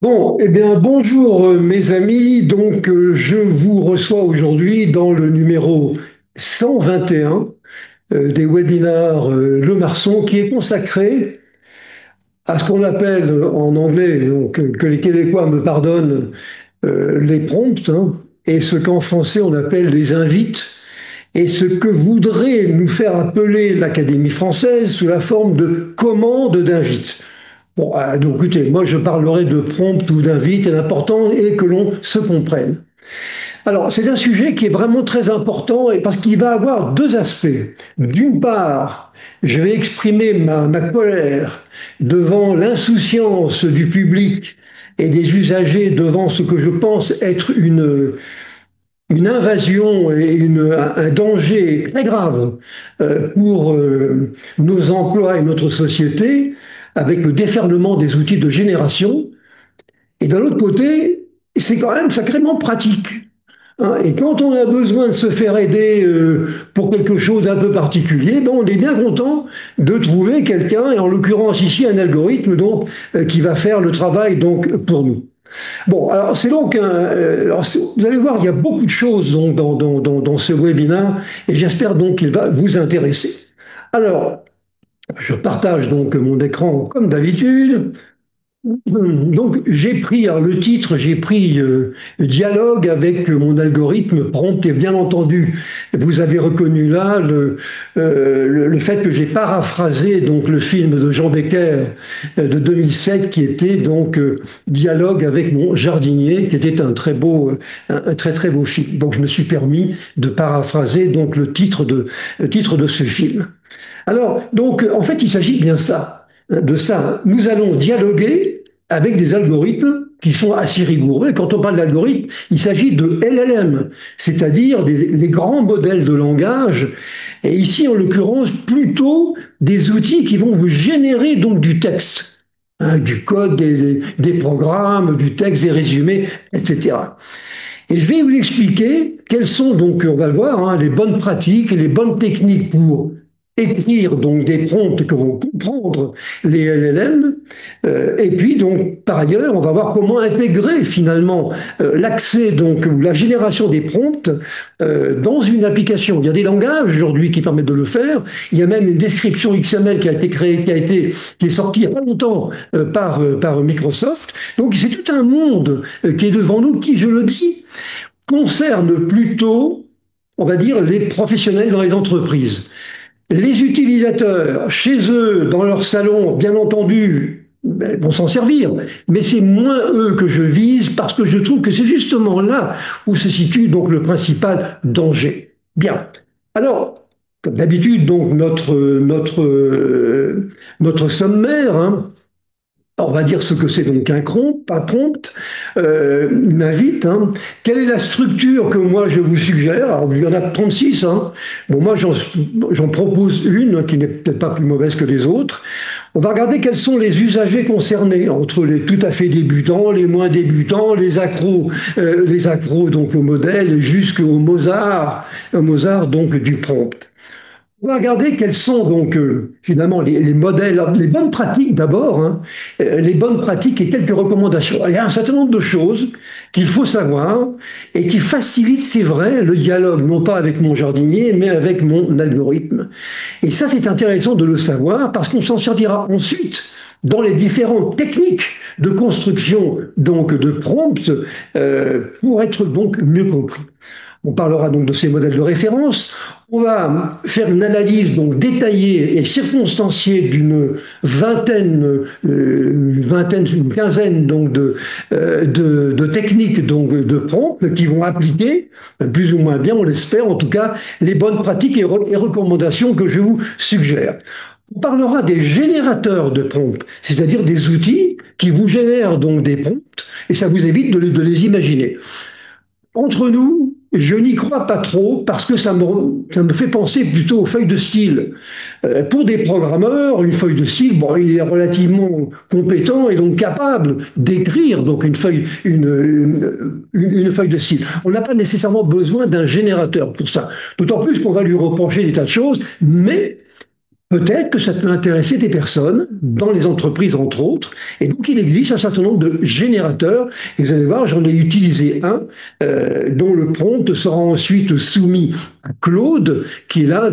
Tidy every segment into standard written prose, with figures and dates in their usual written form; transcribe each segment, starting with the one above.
Bon, eh bien, bonjour mes amis. Donc, je vous reçois aujourd'hui dans le numéro 121 des webinars Le Marçon, qui est consacré à ce qu'on appelle en anglais, donc, que les Québécois me pardonnent, les prompts, hein, et ce qu'en français on appelle les invites, et ce que voudrait nous faire appeler l'Académie française sous la forme de commande d'invites. Bon, donc écoutez, moi je parlerai de prompt ou d'invite, et l'important est que l'on se comprenne. Alors, c'est un sujet qui est vraiment très important et parce qu'il va avoir deux aspects. D'une part, je vais exprimer ma colère devant l'insouciance du public et des usagers devant ce que je pense être une invasion et un danger très grave pour nos emplois et notre société, avec le déferlement des outils de génération. Et d'un autre côté, c'est quand même sacrément pratique. Hein. Et quand on a besoin de se faire aider pour quelque chose d'un peu particulier, ben on est bien content de trouver quelqu'un, et en l'occurrence ici un algorithme donc, qui va faire le travail donc, pour nous. Bon, alors c'est donc vous allez voir, il y a beaucoup de choses donc, dans ce webinaire et j'espère donc qu'il va vous intéresser. Alors, je partage donc mon écran comme d'habitude. Donc j'ai pris le titre, j'ai pris dialogue avec mon algorithme prompt et bien entendu vous avez reconnu là le fait que j'ai paraphrasé donc le film de Jean Becker de 2007 qui était donc dialogue avec mon jardinier qui était un très beau un très très beau film. Donc je me suis permis de paraphraser donc le titre de ce film. Alors donc en fait il s'agit bien ça de ça. Nous allons dialoguer avec des algorithmes qui sont assez rigoureux. Et quand on parle d'algorithmes, il s'agit de LLM, c'est-à-dire des grands modèles de langage. Et ici, en l'occurrence, plutôt des outils qui vont vous générer donc du texte, hein, du code, des programmes, du texte, des résumés, etc. Et je vais vous expliquer quelles sont donc, on va le voir, hein, les bonnes pratiques et les bonnes techniques pour écrire donc des prompts que vont comprendre les LLM. Et puis donc par ailleurs, on va voir comment intégrer finalement l'accès donc ou la génération des prompts dans une application. Il y a des langages aujourd'hui qui permettent de le faire. Il y a même une description XML qui a été créée, qui est sortie il n'y a pas longtemps par Microsoft. Donc c'est tout un monde qui est devant nous, qui, je le dis, concerne plutôt, on va dire, les professionnels dans les entreprises. Les utilisateurs, chez eux, dans leur salon, bien entendu, vont s'en servir, mais c'est moins eux que je vise parce que je trouve que c'est justement là où se situe donc le principal danger. Bien. Alors, comme d'habitude, donc notre sommaire, hein, on va dire ce que c'est donc un prompt, pas prompt, une invite. Hein. Quelle est la structure que moi je vous suggère? Alors, il y en a 36. Hein. Bon, moi j'en propose une qui n'est peut-être pas plus mauvaise que les autres. On va regarder quels sont les usagers concernés, entre les tout à fait débutants, les moins débutants, les accros donc au modèle, jusqu'au Mozart donc du prompt. On va regarder quels sont donc finalement les modèles, les bonnes pratiques d'abord, hein, les bonnes pratiques et quelques recommandations. Il y a un certain nombre de choses qu'il faut savoir et qui facilitent, c'est vrai, le dialogue, non pas avec mon jardinier, mais avec mon algorithme. Et ça, c'est intéressant de le savoir parce qu'on s'en servira ensuite dans les différentes techniques de construction donc de prompts pour être donc mieux compris. On parlera donc de ces modèles de référence. On va faire une analyse donc détaillée et circonstanciée une quinzaine donc de techniques donc de prompts qui vont appliquer plus ou moins bien, on l'espère en tout cas, les bonnes pratiques et recommandations que je vous suggère. On parlera des générateurs de prompts, c'est-à-dire des outils qui vous génèrent donc des prompts et ça vous évite de les imaginer. Entre nous, je n'y crois pas trop parce que ça me fait penser plutôt aux feuilles de style. Pour des programmeurs, une feuille de style, bon, il est relativement compétent et donc capable d'écrire donc une feuille de style. On n'a pas nécessairement besoin d'un générateur pour ça. D'autant plus qu'on va lui reprocher des tas de choses, mais Peut-être que ça peut intéresser des personnes, dans les entreprises entre autres, et donc il existe un certain nombre de générateurs, et vous allez voir, j'en ai utilisé un, dont le prompt sera ensuite soumis à Claude, qui est l'un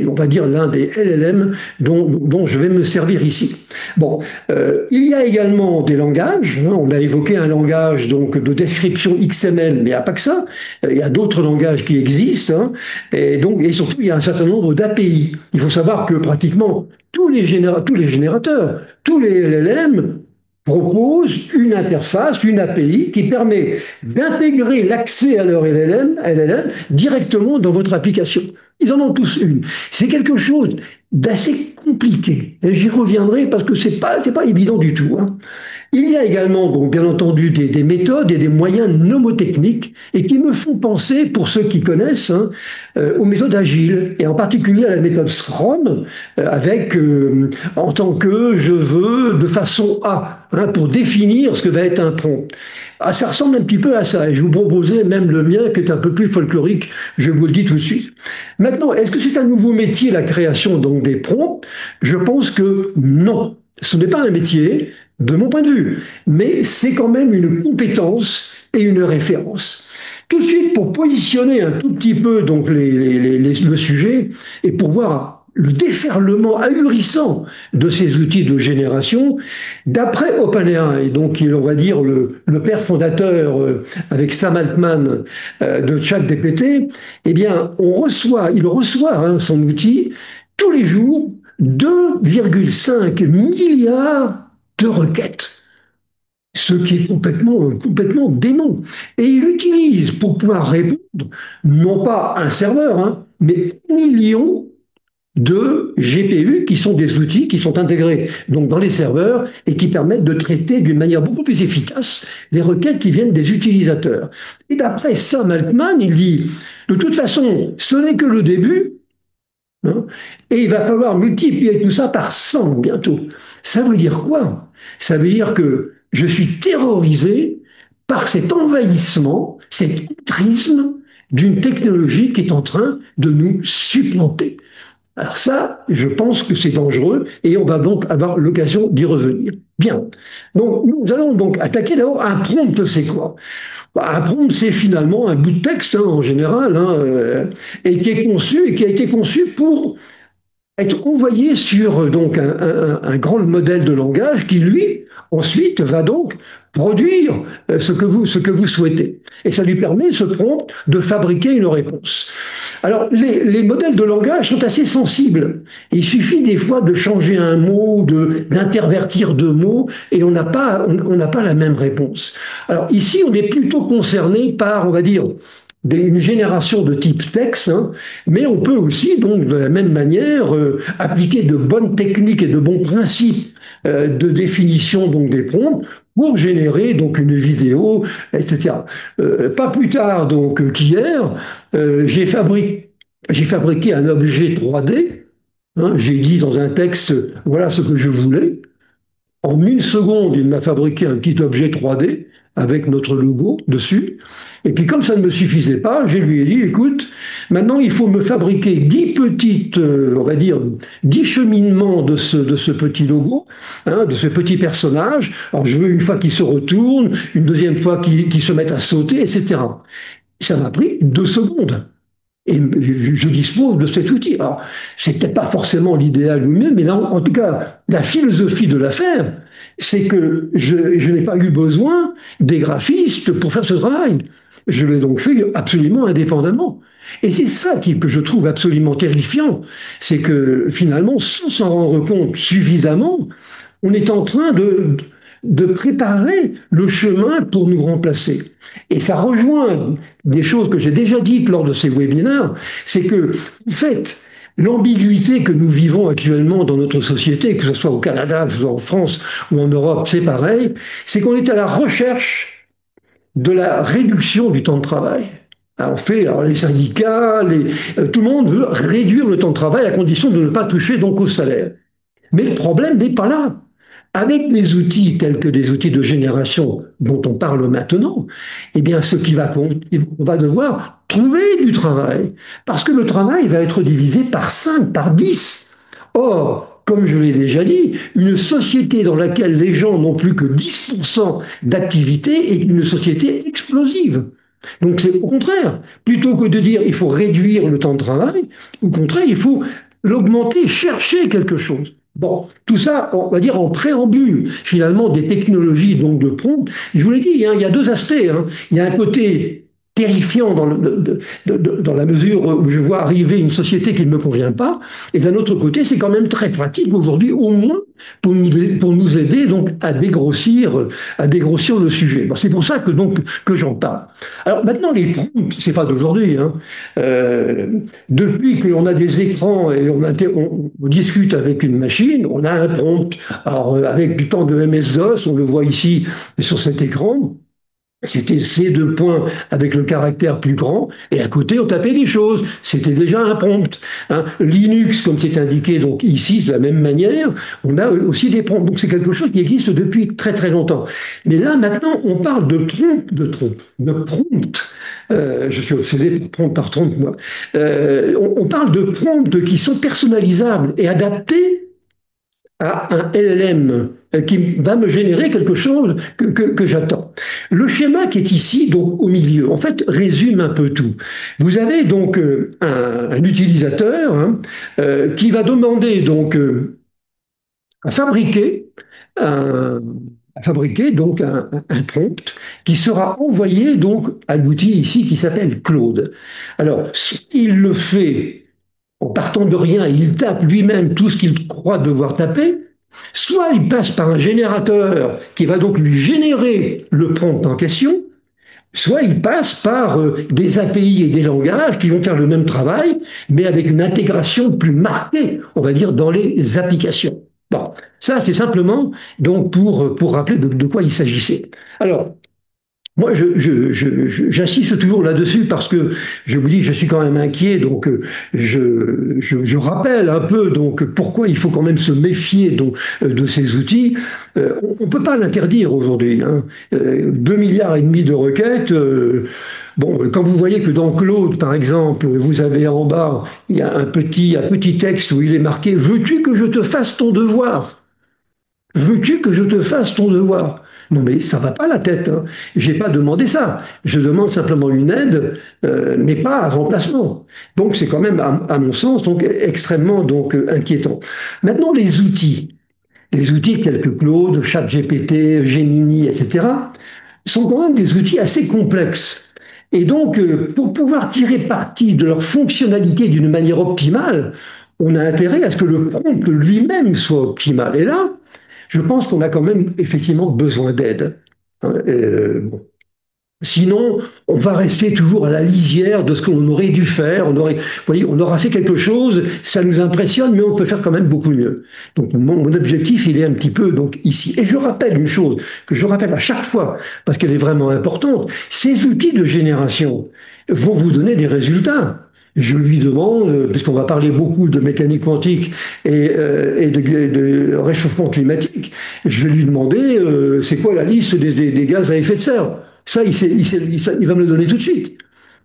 on va dire l'un des LLM dont je vais me servir ici. Bon, il y a également des langages, hein, on a évoqué un langage donc de description XML, mais il n'y a pas que ça, il y a d'autres langages qui existent, hein, et surtout il y a un certain nombre d'API. Il faut savoir que pratiquement tous les générateurs, tous les LLM proposent une interface, une API qui permet d'intégrer l'accès à leur LLM directement dans votre application. Ils en ont tous une. C'est quelque chose d'assez compliqué. Et j'y reviendrai parce que c'est pas évident du tout, hein. Il y a également, donc, bien entendu, des méthodes et des moyens mnémotechniques et qui me font penser, pour ceux qui connaissent, hein, aux méthodes agiles et en particulier à la méthode Scrum avec en tant que je veux de façon A, hein, pour définir ce que va être un prompt. Ah, ça ressemble un petit peu à ça et je vous proposais même le mien qui est un peu plus folklorique, je vous le dis tout de suite. Maintenant, est-ce que c'est un nouveau métier, la création donc des prompts? Je pense que non. Ce n'est pas un métier, de mon point de vue, mais c'est quand même une compétence et une référence. Tout de suite, pour positionner un tout petit peu donc le sujet et pour voir le déferlement ahurissant de ces outils de génération, d'après OpenAI, donc on va dire le père fondateur avec Sam Altman de ChatGPT, eh bien, il reçoit hein, son outil tous les jours 2,5 milliards de requêtes, ce qui est complètement dément. Et il utilise pour pouvoir répondre, non pas un serveur, hein, mais millions de GPU qui sont des outils qui sont intégrés donc dans les serveurs et qui permettent de traiter d'une manière beaucoup plus efficace les requêtes qui viennent des utilisateurs. Et d'après Sam Altman, il dit, de toute façon, ce n'est que le début, hein, et il va falloir multiplier tout ça par 100 bientôt. Ça veut dire quoi? Ça veut dire que je suis terrorisé par cet envahissement, cet outrisme d'une technologie qui est en train de nous supplanter. Alors ça, je pense que c'est dangereux et on va donc avoir l'occasion d'y revenir. Bien. Donc, nous allons donc attaquer d'abord un prompt, c'est quoi? Un prompt, c'est finalement un bout de texte, hein, en général, hein, et qui est conçu et qui a été conçu pour être envoyé sur donc un grand modèle de langage qui, lui, ensuite, va donc produire ce que vous souhaitez. Et ça lui permet, ce prompt, de fabriquer une réponse. Alors, les modèles de langage sont assez sensibles. Il suffit des fois de changer un mot, d'intervertir deux mots, et on n'a pas la même réponse. Alors ici, on est plutôt concerné par, on va dire, une génération de type texte, hein, mais on peut aussi, donc, de la même manière, appliquer de bonnes techniques et de bons principes de définition donc, des prompts pour générer donc une vidéo, etc. Pas plus tard donc qu'hier, j'ai fabriqué un objet 3D. Hein, j'ai dit dans un texte, voilà ce que je voulais. En une seconde, il m'a fabriqué un petit objet 3D avec notre logo dessus. Et puis comme ça ne me suffisait pas, je lui ai dit, écoute, maintenant il faut me fabriquer 10 petites, on va dire, 10 cheminements de ce petit logo, hein, de ce petit personnage. Alors je veux une fois qu'il se retourne, une deuxième fois qu'il se mette à sauter, etc. Ça m'a pris 2 secondes. Et je dispose de cet outil. Alors, c'est peut-être pas forcément l'idéal lui-même, mais là, en tout cas, la philosophie de l'affaire, c'est que je n'ai pas eu besoin des graphistes pour faire ce travail. Je l'ai donc fait absolument indépendamment. Et c'est ça que je trouve absolument terrifiant, c'est que finalement, sans s'en rendre compte suffisamment, on est en train de préparer le chemin pour nous remplacer. Et ça rejoint des choses que j'ai déjà dites lors de ces webinaires, c'est que, en fait, l'ambiguïté que nous vivons actuellement dans notre société, que ce soit au Canada, que ce soit en France ou en Europe, c'est pareil, c'est qu'on est à la recherche de la réduction du temps de travail. Alors les syndicats, tout le monde veut réduire le temps de travail à condition de ne pas toucher donc au salaire. Mais le problème n'est pas là. Avec des outils tels que des outils de génération dont on parle maintenant, eh bien, on va devoir trouver du travail. Parce que le travail va être divisé par 5, par 10. Or, comme je l'ai déjà dit, une société dans laquelle les gens n'ont plus que 10% d'activité est une société explosive. Donc c'est au contraire, plutôt que de dire il faut réduire le temps de travail, au contraire, il faut l'augmenter, chercher quelque chose. Bon, tout ça, on va dire en préambule, finalement, des technologies donc de prompt. Je vous l'ai dit, hein, il y a deux aspects, hein. Il y a un côté terrifiant dans la mesure où je vois arriver une société qui ne me convient pas, et d'un autre côté, c'est quand même très pratique aujourd'hui, au moins pour nous aider donc à dégrossir le sujet. Bon, c'est pour ça que j'en parle. Alors maintenant, les prompts, c'est pas d'aujourd'hui, hein. Depuis que l'on a des écrans et on discute avec une machine, on a un prompt. Alors avec du temps de MS-DOS, on le voit ici sur cet écran. C'était ces deux points avec le caractère plus grand, et à côté, on tapait des choses. C'était déjà un prompt, hein. Linux, comme c'est indiqué donc ici, de la même manière, on a aussi des prompts. Donc c'est quelque chose qui existe depuis très très longtemps. Mais là, maintenant, on parle de prompt. Je suis obsédé par prompt, moi. On parle de prompts qui sont personnalisables et adaptés à un LLM qui va me générer quelque chose que j'attends. Le schéma qui est ici, donc au milieu, en fait, résume un peu tout. Vous avez donc un utilisateur, hein, qui va demander donc à fabriquer un, un prompt qui sera envoyé donc à l'outil ici qui s'appelle Claude. Alors, il le fait en partant de rien, il tape lui-même tout ce qu'il croit devoir taper, soit il passe par un générateur qui va donc lui générer le prompt en question, soit il passe par des API et des langages qui vont faire le même travail, mais avec une intégration plus marquée, on va dire, dans les applications. Bon, ça c'est simplement donc pour rappeler de quoi il s'agissait. Alors, moi, j'insiste toujours là-dessus parce que je vous dis, je suis quand même inquiet, donc je rappelle un peu donc pourquoi il faut quand même se méfier donc, de ces outils. On ne peut pas l'interdire aujourd'hui, hein. 2 milliards et demi de requêtes. Bon, quand vous voyez que dans Claude, par exemple, vous avez en bas, il y a un petit texte où il est marqué Veux-tu que je te fasse ton devoir? Veux-tu que je te fasse ton devoir? Non, mais ça va pas la tête, hein. J'ai pas demandé ça. Je demande simplement une aide, mais pas un remplacement. Donc c'est quand même, à mon sens, donc extrêmement donc inquiétant. Maintenant, les outils tels que Claude, ChatGPT, Gemini, etc., sont quand même des outils assez complexes. Et donc, pour pouvoir tirer parti de leur fonctionnalité d'une manière optimale, on a intérêt à ce que le prompt lui-même soit optimal. Et là, je pense qu'on a quand même effectivement besoin d'aide, hein. Bon. Sinon, on va rester toujours à la lisière de ce qu'on aurait dû faire. Vous voyez, on aura fait quelque chose, ça nous impressionne, mais on peut faire quand même beaucoup mieux. Donc, mon objectif, il est un petit peu donc ici. Et je rappelle une chose que je rappelle à chaque fois, parce qu'elle est vraiment importante. Ces outils de génération vont vous donner des résultats. Je lui demande, puisqu'on va parler beaucoup de mécanique quantique et de réchauffement climatique, je vais lui demander c'est quoi la liste des gaz à effet de serre. Ça, il va me le donner tout de suite.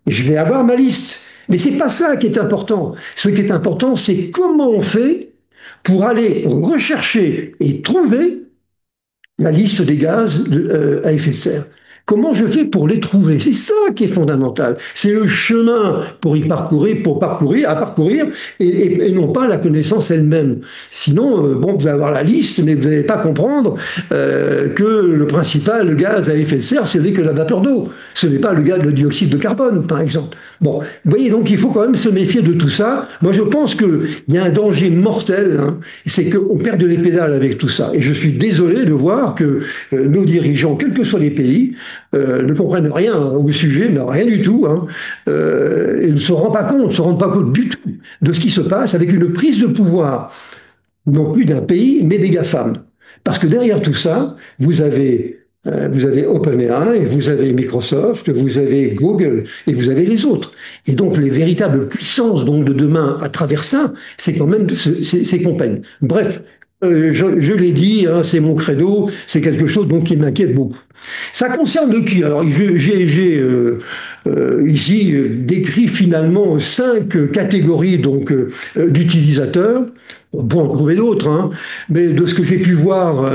Je vais avoir ma liste. Mais c'est pas ça qui est important. Ce qui est important, c'est comment on fait pour aller rechercher et trouver la liste des gaz à effet de serre. Comment je fais pour les trouver? C'est ça qui est fondamental. C'est le chemin pour à parcourir, et non pas la connaissance elle-même. Sinon, bon, vous allez avoir la liste, mais vous n'allez pas comprendre que le principal gaz à effet de serre, c'est que la vapeur d'eau. Ce n'est pas le dioxyde de carbone, par exemple. Bon, vous voyez, donc il faut quand même se méfier de tout ça. Moi, je pense qu'il y a un danger mortel, hein, c'est qu'on perde les pédales avec tout ça. Et je suis désolé de voir que nos dirigeants, quels que soient les pays, ne comprennent rien au sujet, mais rien du tout, hein, et ne se rendent pas compte du tout de ce qui se passe avec une prise de pouvoir, non plus d'un pays, mais des GAFAM. Parce que derrière tout ça, vous avez OpenAI, vous avez Microsoft, vous avez Google et vous avez les autres. Et donc les véritables puissances donc, de demain à travers ça, c'est quand même ces compagnies. Bref, Je l'ai dit, hein, c'est mon credo, c'est quelque chose donc qui m'inquiète beaucoup. Ça concerne qui? Alors, j'ai ici décrit finalement 5 catégories donc d'utilisateurs. On peut en trouver d'autres, hein, mais de ce que j'ai pu voir,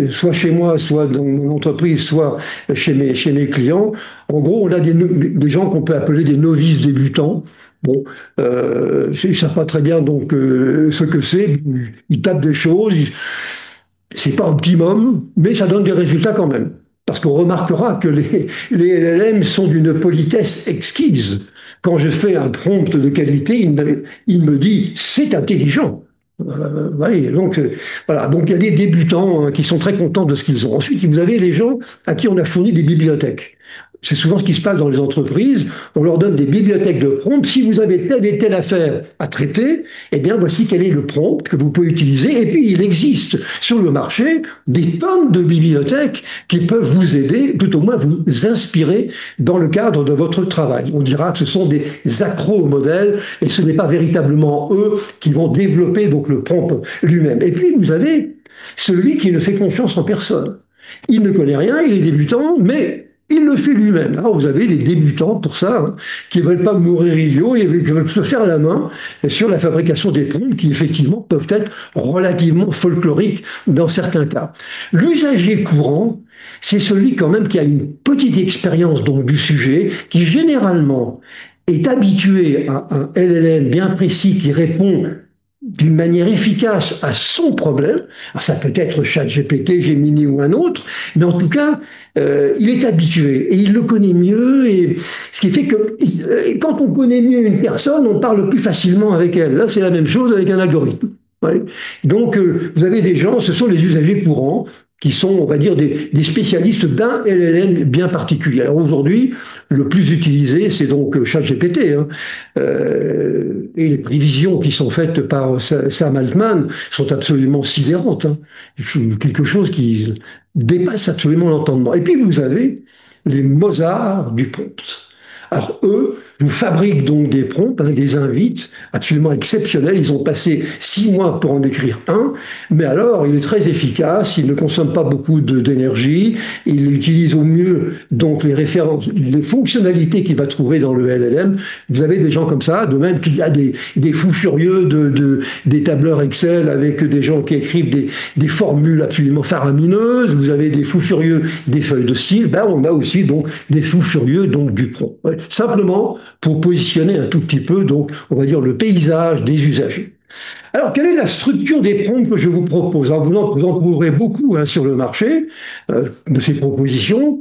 soit chez moi, soit dans mon entreprise, soit chez mes clients, en gros, on a des gens qu'on peut appeler des novices débutants. Bon, ils ne savent pas très bien donc ce que c'est. Ils tapent des choses. C'est pas optimum, mais ça donne des résultats quand même. Parce qu'on remarquera que les LLM sont d'une politesse exquise. Quand je fais un prompt de qualité, il me dit c'est intelligent. Oui, donc voilà, donc il y a des débutants hein, qui sont très contents de ce qu'ils ont. Ensuite, vous avez les gens à qui on a fourni des bibliothèques. C'est souvent ce qui se passe dans les entreprises. On leur donne des bibliothèques de prompts. Si vous avez telle et telle affaire à traiter, eh bien, voici quel est le prompt que vous pouvez utiliser. Et puis, il existe sur le marché des tonnes de bibliothèques qui peuvent vous aider, tout au moins vous inspirer dans le cadre de votre travail. On dira que ce sont des accro-modèles et ce n'est pas véritablement eux qui vont développer donc le prompt lui-même. Et puis, vous avez celui qui ne fait confiance en personne. Il ne connaît rien, il est débutant, mais il le fait lui-même. Alors vous avez les débutants pour ça, hein, qui ne veulent pas mourir idiots et qui veulent se faire la main sur la fabrication des prompts qui effectivement peuvent être relativement folkloriques dans certains cas. L'usager courant, c'est celui quand même qui a une petite expérience donc du sujet, qui généralement est habitué à un LLM bien précis qui répond d'une manière efficace à son problème. Alors ça peut être ChatGPT, Gemini ou un autre, mais en tout cas, il est habitué et il le connaît mieux. Et ce qui fait que quand on connaît mieux une personne, on parle plus facilement avec elle. Là, c'est la même chose avec un algorithme. Ouais. Donc, vous avez des gens, ce sont les usagers courants qui sont, on va dire, des spécialistes d'un LLM bien particulier. Alors aujourd'hui, le plus utilisé, c'est donc ChatGPT. Hein. Et les prévisions qui sont faites par Sam Altman sont absolument sidérantes. Hein. Quelque chose qui dépasse absolument l'entendement. Et puis vous avez les Mozart du prompt. Alors eux vous fabriquent donc des prompts avec des invites absolument exceptionnels. Ils ont passé 6 mois pour en écrire un, mais alors il est très efficace, il ne consomme pas beaucoup d'énergie, il utilise au mieux donc les références, les fonctionnalités qu'il va trouver dans le LLM. Vous avez des gens comme ça, de même qu'il y a des fous furieux des tableurs Excel avec des gens qui écrivent des formules absolument faramineuses. Vous avez des fous furieux des feuilles de style. Ben, on a aussi donc des fous furieux donc du prompt. Ouais. Simplement pour positionner un tout petit peu, donc, on va dire, le paysage des usagers. Alors, quelle est la structure des prompts que je vous propose? Alors, vous en trouverez beaucoup hein, sur le marché de ces propositions.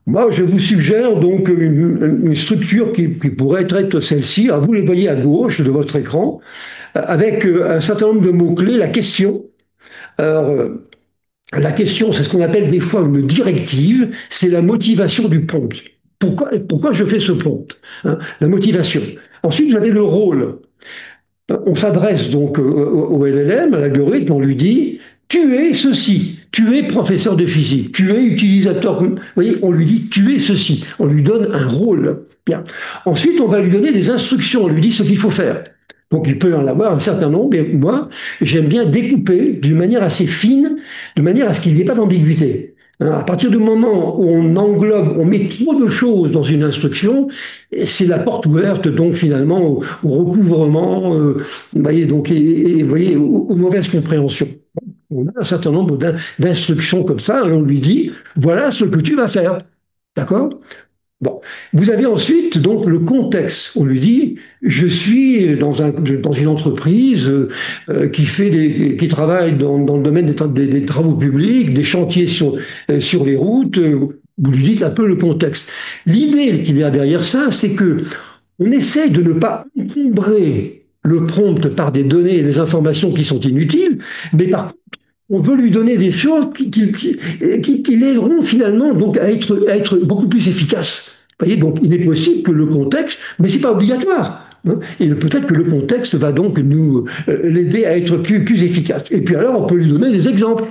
Moi, je vous suggère donc une structure qui pourrait être celle-ci. Alors, vous les voyez à gauche de votre écran, avec un certain nombre de mots-clés. La question. Alors, la question, c'est ce qu'on appelle des fois une directive, c'est la motivation du prompt. Pourquoi je fais ce prompt hein, la motivation. Ensuite, vous avez le rôle. On s'adresse donc au LLM, à l'algorithme, on lui dit tu es ceci, tu es professeur de physique, tu es utilisateur. Vous voyez, on lui dit tu es ceci, on lui donne un rôle. Bien. Ensuite, on va lui donner des instructions, on lui dit ce qu'il faut faire. Donc il peut en avoir un certain nombre, et moi, j'aime bien découper d'une manière assez fine, de manière à ce qu'il n'y ait pas d'ambiguïté. À partir du moment où on englobe, on met trop de choses dans une instruction, c'est la porte ouverte donc finalement au recouvrement, vous voyez, donc, vous voyez, aux mauvaises compréhensions. On a un certain nombre d'instructions comme ça, et on lui dit, voilà ce que tu vas faire. D'accord? Bon, vous avez ensuite donc le contexte. On lui dit, je suis dans une entreprise qui travaille dans le domaine des travaux publics, des chantiers sur les routes. Vous lui dites un peu le contexte. L'idée qu'il y a derrière ça, c'est que on essaie de ne pas encombrer le prompt par des données et des informations qui sont inutiles, mais par contre, on veut lui donner des choses qui l'aideront finalement donc à être beaucoup plus efficace. Vous voyez, donc il est possible que le contexte, mais c'est pas obligatoire. Hein, et peut-être que le contexte va donc nous l'aider à être plus efficace. Et puis alors, on peut lui donner des exemples.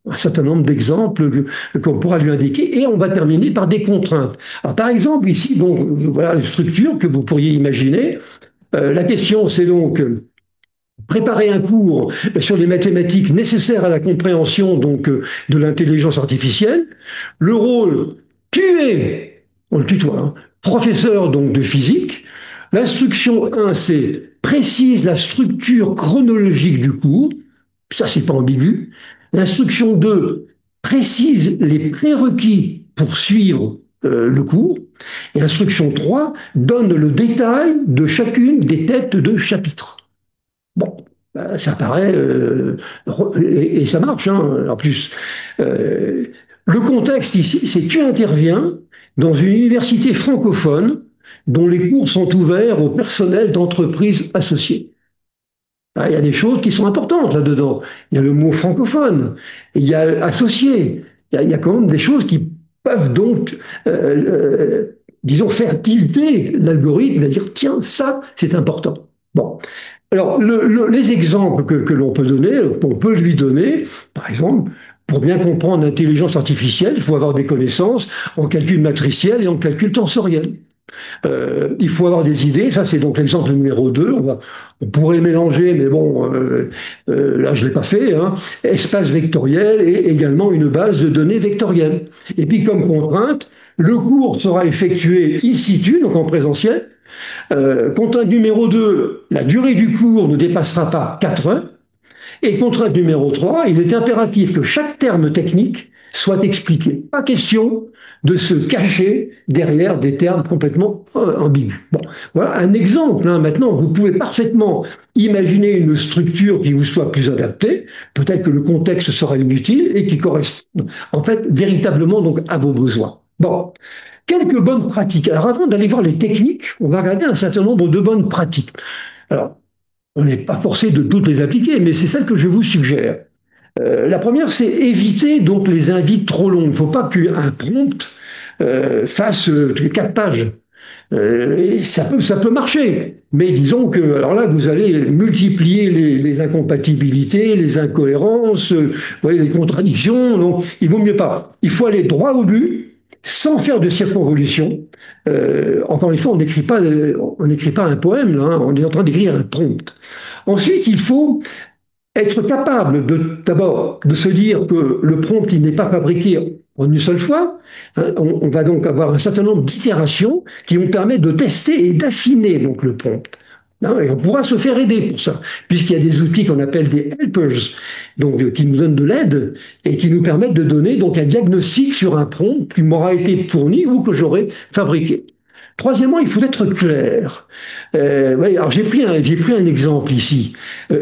Un certain nombre d'exemples qu'on pourra lui indiquer, et on va terminer par des contraintes. Alors, par exemple, ici, donc, voilà une structure que vous pourriez imaginer. La question, c'est donc préparer un cours sur les mathématiques nécessaires à la compréhension donc de l'intelligence artificielle. Le rôle, tu es, on le tutoie, hein, professeur donc de physique. L'instruction 1, c'est précise la structure chronologique du cours. Ça, c'est pas ambigu. L'instruction 2 précise les prérequis pour suivre le cours. Et l'instruction 3 donne le détail de chacune des têtes de chapitre. Bon, ça paraît, et ça marche, hein, en plus. Le contexte ici, c'est que tu interviens dans une université francophone dont les cours sont ouverts au personnel d'entreprises associées. Ah, il y a des choses qui sont importantes là-dedans. Il y a le mot francophone, il y a associé, il y a quand même des choses qui peuvent donc, disons, faire tilter l'algorithme et dire, tiens, ça, c'est important. Bon. Alors, les exemples que l'on peut donner, qu'on peut lui donner, par exemple, pour bien comprendre l'intelligence artificielle, il faut avoir des connaissances en calcul matriciel et en calcul tensoriel. Il faut avoir des idées, ça c'est donc l'exemple numéro 2, on pourrait mélanger, mais bon, là je ne l'ai pas fait, hein, espace vectoriel et également une base de données vectorielle. Et puis comme contrainte, le cours sera effectué in situ, donc en présentiel. Contrainte numéro 2, la durée du cours ne dépassera pas 4 heures. Et contrainte numéro 3, il est impératif que chaque terme technique soit expliqué. Pas question de se cacher derrière des termes complètement ambigus. Bon, voilà un exemple. Hein. Maintenant, vous pouvez parfaitement imaginer une structure qui vous soit plus adaptée. Peut-être que le contexte sera inutile et qui correspond en fait véritablement donc à vos besoins. Bon, quelques bonnes pratiques. Alors avant d'aller voir les techniques, on va regarder un certain nombre de bonnes pratiques. Alors, on n'est pas forcé de toutes les appliquer, mais c'est celle que je vous suggère. La première, c'est éviter donc les invites trop longs. Il ne faut pas qu'un prompt fasse 4 pages. Et ça peut marcher. Mais disons que, alors là, vous allez multiplier les incompatibilités, les incohérences, voyez, les contradictions. Donc, il vaut mieux pas. Il faut aller droit au but, sans faire de circonvolution. Encore une fois, on n'écrit pas un poème, là, hein, on est en train d'écrire un prompt. Ensuite, il faut être capable d'abord de se dire que le prompt il n'est pas fabriqué en une seule fois. Hein, on va donc avoir un certain nombre d'itérations qui vont permettre de tester et d'affiner donc le prompt. Hein, et on pourra se faire aider pour ça, puisqu'il y a des outils qu'on appelle des helpers, donc qui nous donnent de l'aide et qui nous permettent de donner donc un diagnostic sur un prompt qui m'aura été fourni ou que j'aurai fabriqué. Troisièmement, il faut être clair. Ouais, alors j'ai pris un exemple ici.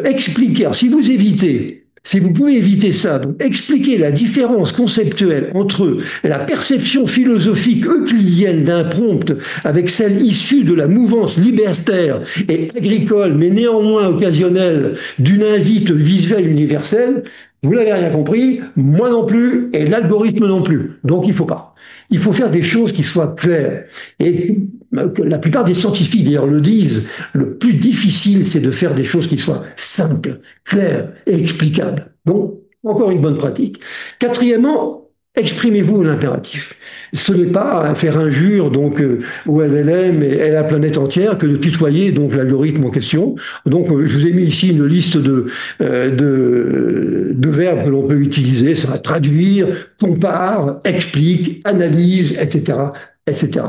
Expliquer. Alors, si vous pouvez éviter ça, donc expliquer la différence conceptuelle entre la perception philosophique euclidienne d'un prompt avec celle issue de la mouvance libertaire et agricole, mais néanmoins occasionnelle, d'une invite visuelle universelle, vous n'avez rien compris, moi non plus, et l'algorithme non plus. Donc il ne faut pas. Il faut faire des choses qui soient claires. Et la plupart des scientifiques, d'ailleurs, le disent, le plus difficile, c'est de faire des choses qui soient simples, claires et explicables. Donc, encore une bonne pratique. Quatrièmement, exprimez-vous l'impératif. Ce n'est pas faire injure donc au LLM et à la planète entière que de tutoyer donc l'algorithme en question. Donc je vous ai mis ici une liste de verbes que l'on peut utiliser. Ça va traduire, compare, explique, analyse, etc., etc.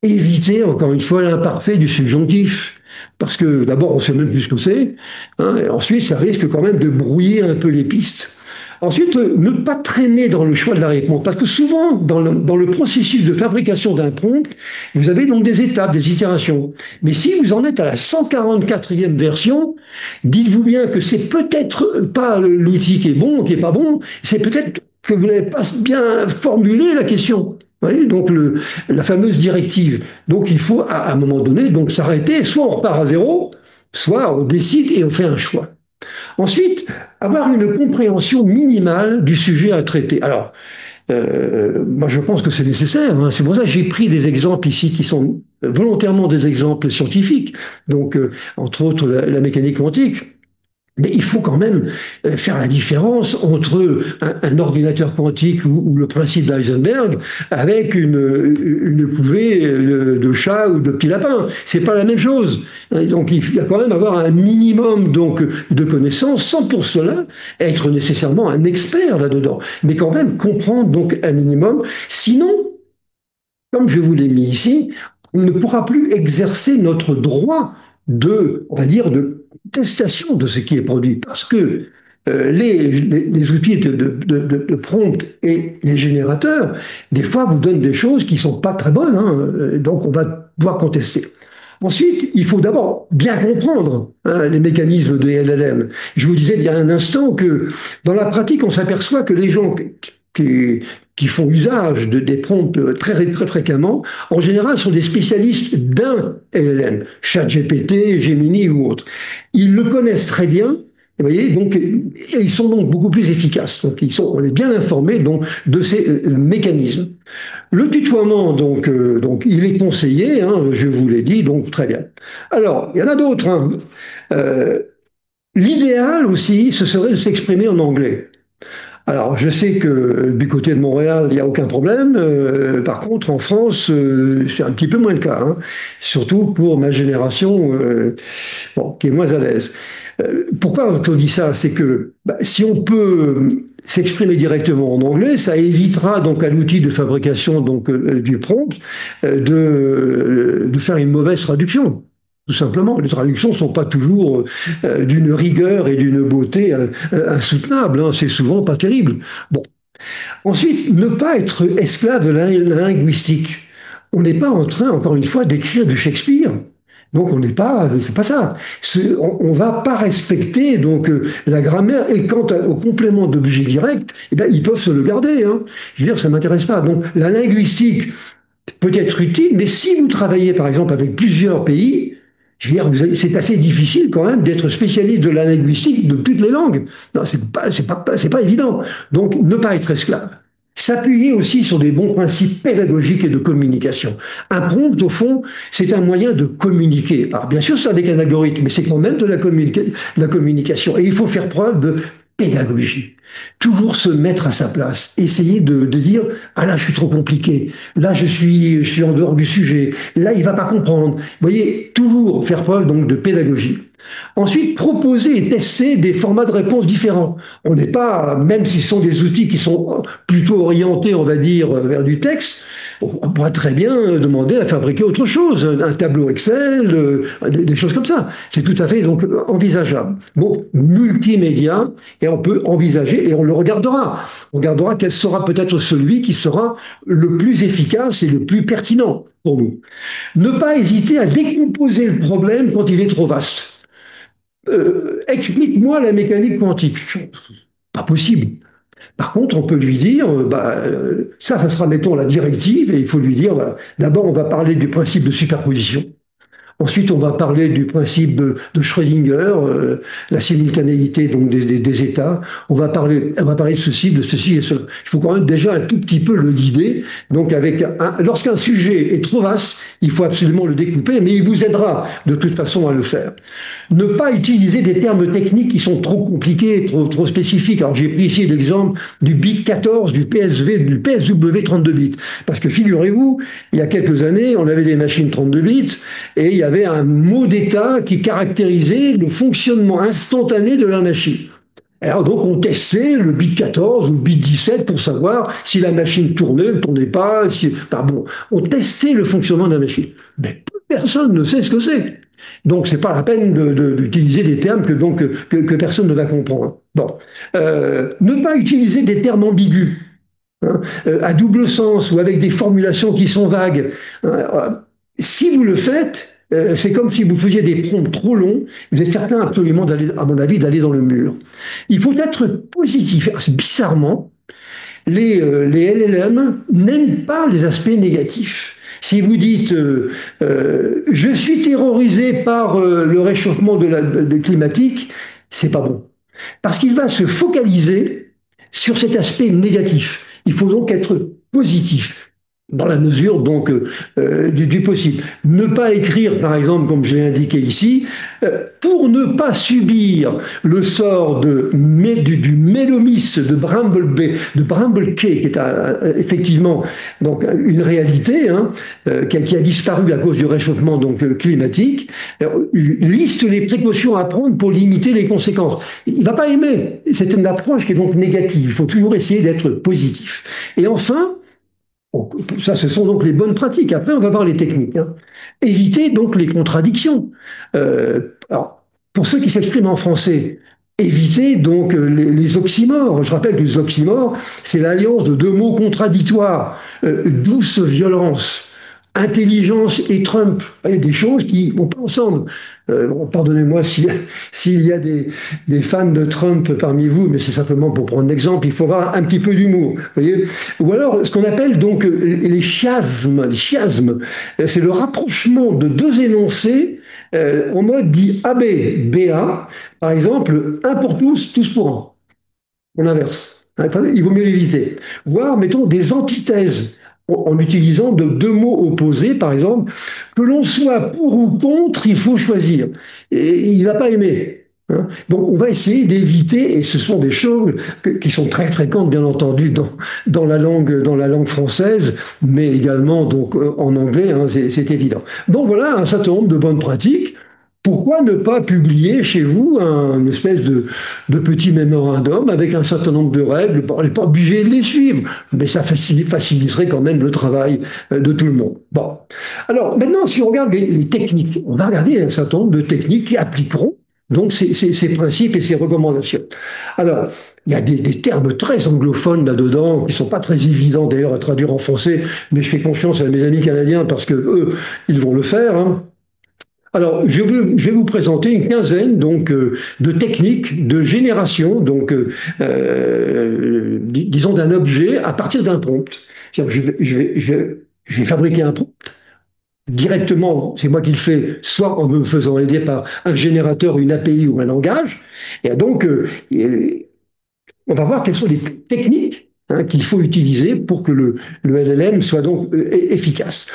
Éviter encore une fois l'imparfait du subjonctif. Parce que d'abord, on ne sait même plus ce que c'est. Hein, et ensuite, ça risque quand même de brouiller un peu les pistes. Ensuite, ne pas traîner dans le choix de la réponse, parce que souvent, dans le processus de fabrication d'un prompt, vous avez donc des étapes, des itérations. Mais si vous en êtes à la 144e version, dites-vous bien que c'est peut-être pas l'outil qui est bon, qui est pas bon, c'est peut-être que vous n'avez pas bien formulé la question. Vous voyez, donc la fameuse directive. Donc il faut à un moment donné donc s'arrêter, soit on repart à zéro, soit on décide et on fait un choix. Ensuite, avoir une compréhension minimale du sujet à traiter. Alors, moi je pense que c'est nécessaire. Hein. C'est pour ça que j'ai pris des exemples ici qui sont volontairement des exemples scientifiques. Donc, entre autres, la mécanique quantique. Mais il faut quand même faire la différence entre un ordinateur quantique ou le principe d'Heisenberg avec une couvée de chats ou de petits lapins. C'est pas la même chose. Donc il faut quand même avoir un minimum donc de connaissances, sans pour cela être nécessairement un expert là-dedans, mais quand même comprendre donc un minimum. Sinon, comme je vous l'ai mis ici, on ne pourra plus exercer notre droit de, on va dire, de contestation de ce qui est produit, parce que les outils de prompt et les générateurs, des fois, vous donnent des choses qui ne sont pas très bonnes, hein, donc on va pouvoir contester. Ensuite, il faut d'abord bien comprendre les mécanismes des LLM. Je vous disais il y a un instant que dans la pratique, on s'aperçoit que les gens qui, qui font usage des prompts très fréquemment, en général, sont des spécialistes d'un LLM, ChatGPT, Gemini ou autre. Ils le connaissent très bien. Vous voyez, donc, et ils sont donc beaucoup plus efficaces. Donc, on est bien informés donc, de ces mécanismes. Le tutoiement, donc, il est conseillé, hein, je vous l'ai dit, donc très bien. Alors, il y en a d'autres. Hein. Euh, L'idéal aussi, ce serait de s'exprimer en anglais. Alors, je sais que du côté de Montréal, il n'y a aucun problème. Par contre, en France, c'est un petit peu moins le cas. Hein. Surtout pour ma génération, bon, qui est moins à l'aise. Pourquoi on dit ça? C'est que si on peut s'exprimer directement en anglais, ça évitera donc à l'outil de fabrication donc, du prompt de faire une mauvaise traduction. Tout simplement, les traductions ne sont pas toujours d'une rigueur et d'une beauté insoutenable. Hein. C'est souvent pas terrible. Bon. Ensuite, ne pas être esclave de la linguistique. On n'est pas en train, encore une fois, d'écrire du Shakespeare. Donc on n'est pas, c'est pas ça. On va pas respecter donc la grammaire. Et quant au complément d'objet direct, eh bien, ils peuvent se le garder. Hein. Je veux dire, ça m'intéresse pas. Donc la linguistique peut être utile, mais si vous travaillez par exemple avec plusieurs pays, je veux dire, c'est assez difficile quand même d'être spécialiste de la linguistique de toutes les langues. Non, c'est pas évident. Donc, ne pas être esclave. S'appuyer aussi sur des bons principes pédagogiques et de communication. Un prompt, au fond, c'est un moyen de communiquer. Alors, bien sûr, c'est avec un algorithme, mais c'est quand même de la communication. Et il faut faire preuve de pédagogie. Toujours se mettre à sa place. Essayer de dire, ah là, je suis trop compliqué. Là, je suis en dehors du sujet. Là, il va pas comprendre. Vous voyez, toujours faire preuve donc de pédagogie. Ensuite, proposer et tester des formats de réponse différents. On n'est pas, même si ce sont des outils qui sont plutôt orientés, on va dire, vers du texte, on pourrait très bien demander à fabriquer autre chose, un tableau Excel, des choses comme ça. C'est tout à fait donc envisageable. Donc, multimédia, et on peut envisager, et on le regardera. On regardera quel sera peut-être celui qui sera le plus efficace et le plus pertinent pour nous. Ne pas hésiter à décomposer le problème quand il est trop vaste. Explique-moi la mécanique quantique. Pas possible. Par contre, on peut lui dire, ça sera, mettons, la directive, et il faut lui dire, voilà, d'abord, on va parler du principe de superposition. Ensuite, on va parler du principe de Schrödinger, la simultanéité donc des états. On va parler de ceci et cela. Il faut quand même déjà un tout petit peu le guider. Donc, lorsqu'un sujet est trop vaste, il faut absolument le découper, mais il vous aidera de toute façon à le faire. Ne pas utiliser des termes techniques qui sont trop compliqués, trop spécifiques. Alors, j'ai pris ici l'exemple du bit 14, du PSW 32 bits. Parce que figurez-vous, il y a quelques années, on avait des machines 32 bits et il y avait un mot d'état qui caractérisait le fonctionnement instantané de la machine. Alors donc on testait le bit 14 ou le bit 17 pour savoir si la machine tournait, ne tournait pas. On testait le fonctionnement de la machine. Mais personne ne sait ce que c'est. Donc c'est pas la peine d'utiliser des termes que personne ne va comprendre. Bon, ne pas utiliser des termes ambigus. Hein, à double sens ou avec des formulations qui sont vagues. Si vous le faites, c'est comme si vous faisiez des prompts trop longs, vous êtes certain absolument d'aller, à mon avis, d'aller dans le mur. Il faut être positif. Bizarrement, les LLM n'aiment pas les aspects négatifs. Si vous dites je suis terrorisé par le réchauffement climatique, c'est pas bon. Parce qu'il va se focaliser sur cet aspect négatif. Il faut donc être positif. dans la mesure donc du possible. Ne pas écrire, par exemple, comme je l'ai indiqué ici, pour ne pas subir le sort du Mélomis de Bramble Cay, qui est effectivement donc une réalité hein, qui a disparu à cause du réchauffement donc, climatique, liste les précautions à prendre pour limiter les conséquences. Il ne va pas aimer. C'est une approche qui est donc négative. Il faut toujours essayer d'être positif. Et enfin, ça, ce sont donc les bonnes pratiques. Après, on va voir les techniques. Hein. Éviter donc les contradictions. Alors, pour ceux qui s'expriment en français, éviter donc les oxymores. Je rappelle que les oxymores, c'est l'alliance de deux mots contradictoires. Douce violence. Intelligence et Trump, il y a des choses qui vont pas ensemble. Bon, pardonnez-moi s'il y a des fans de Trump parmi vous, mais c'est simplement pour prendre l'exemple, il faut avoir un petit peu d'humour, voyez. Ou alors ce qu'on appelle donc les chiasmes. Les chiasmes, c'est le rapprochement de deux énoncés en mode dit AB, BA. Par exemple, un pour tous, tous pour un. On inverse. Il vaut mieux l'éviter. Voire, mettons, des antithèses en utilisant deux mots opposés, par exemple, que l'on soit pour ou contre, il faut choisir. Et il n'a pas aimé. Hein. Donc on va essayer d'éviter, et ce sont des choses qui sont très fréquentes, bien entendu, dans la langue française, mais également donc, en anglais, hein, c'est évident. Donc voilà un certain nombre de bonnes pratiques. Pourquoi ne pas publier chez vous une espèce de petit mémorandum avec un certain nombre de règles? On n'est pas obligé de les suivre, mais ça faciliterait quand même le travail de tout le monde. Bon. Alors maintenant, si on regarde les techniques, on va regarder un certain nombre de techniques qui appliqueront donc ces principes et ces recommandations. Alors, il y a des termes très anglophones là-dedans, qui ne sont pas très évidents d'ailleurs à traduire en français, mais je fais confiance à mes amis canadiens parce que eux, ils vont le faire. Hein. Alors, je vais vous présenter une quinzaine donc, de techniques de génération, donc, disons, d'un objet à partir d'un prompt. Je vais fabriquer un prompt directement, c'est moi qui le fais, soit en me faisant aider par un générateur, une API ou un langage. Et donc, on va voir quelles sont les techniques hein, qu'il faut utiliser pour que le LLM soit donc efficace.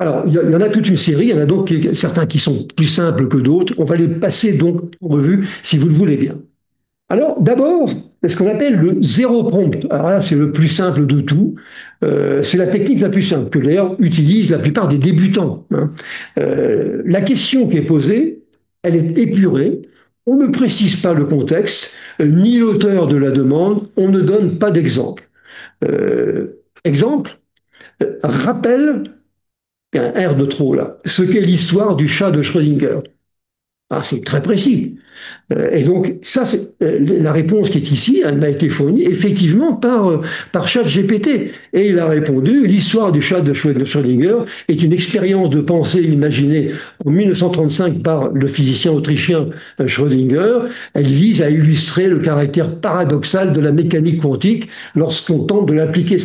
Alors, il y en a toute une série, il y en a donc certains qui sont plus simples que d'autres. On va les passer donc en revue si vous le voulez bien. Alors, d'abord, ce qu'on appelle le zéro prompt. Alors là, c'est le plus simple de tout. C'est la technique la plus simple que d'ailleurs utilisent la plupart des débutants. Hein. La question qui est posée, elle est épurée. On ne précise pas le contexte, ni l'auteur de la demande. On ne donne pas d'exemple. Exemple, rappelle il y a un R de trop là. Ce qu'est l'histoire du chat de Schrödinger. Ah, c'est très précis. Et donc, ça, c'est la réponse qui est ici, elle m'a été fournie effectivement par ChatGPT. Et il a répondu, l'histoire du chat de Schrödinger est une expérience de pensée imaginée en 1935 par le physicien autrichien Schrödinger. Elle vise à illustrer le caractère paradoxal de la mécanique quantique lorsqu'on tente de l'appliquer.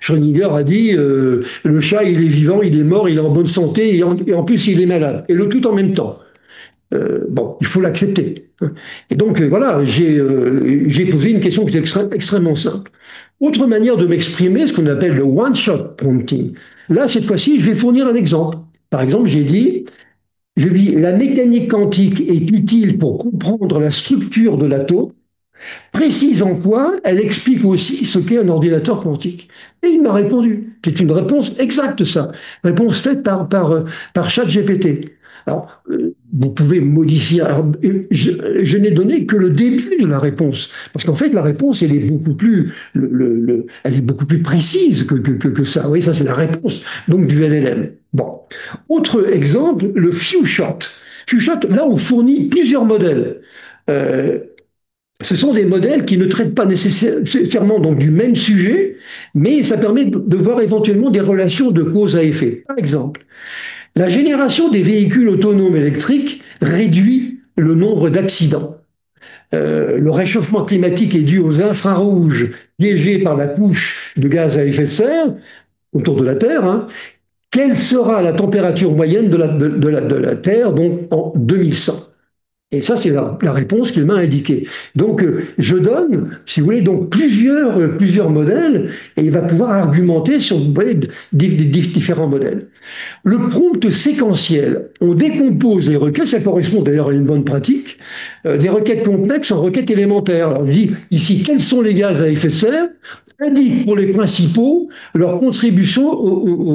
Schrödinger a dit, le chat, il est vivant, il est mort, il est en bonne santé, et en plus, il est malade. Et le tout en même temps. Bon, il faut l'accepter. Et donc, voilà, j'ai posé une question qui est extrêmement simple. Autre manière de m'exprimer, ce qu'on appelle le one-shot prompting. Là, cette fois-ci, je vais fournir un exemple. Par exemple, je dis, la mécanique quantique est utile pour comprendre la structure de l'atome, précise en quoi elle explique aussi ce qu'est un ordinateur quantique. Et il m'a répondu. C'est une réponse exacte, ça. Réponse faite par ChatGPT. Alors, vous pouvez modifier. Alors, je n'ai donné que le début de la réponse, parce qu'en fait, la réponse, elle est beaucoup plus, elle est beaucoup plus précise que ça. Oui, ça, c'est la réponse donc du LLM. Bon. Autre exemple, le few shot. Few shot, là, on fournit plusieurs modèles. Ce sont des modèles qui ne traitent pas nécessairement donc du même sujet, mais ça permet de voir éventuellement des relations de cause à effet. Par exemple, la génération des véhicules autonomes électriques réduit le nombre d'accidents. Le réchauffement climatique est dû aux infrarouges piégés par la couche de gaz à effet de serre autour de la Terre. Hein. Quelle sera la température moyenne de la Terre donc, en 2100? Et ça, c'est la réponse qu'il m'a indiquée. Donc, je donne, si vous voulez, donc plusieurs modèles, et il va pouvoir argumenter sur, vous voyez, différents modèles. Le prompt séquentiel, on décompose les requêtes, ça correspond d'ailleurs à une bonne pratique, des requêtes complexes en requêtes élémentaires. Alors, on dit ici, quels sont les gaz à effet de serre, indique pour les principaux leur contribution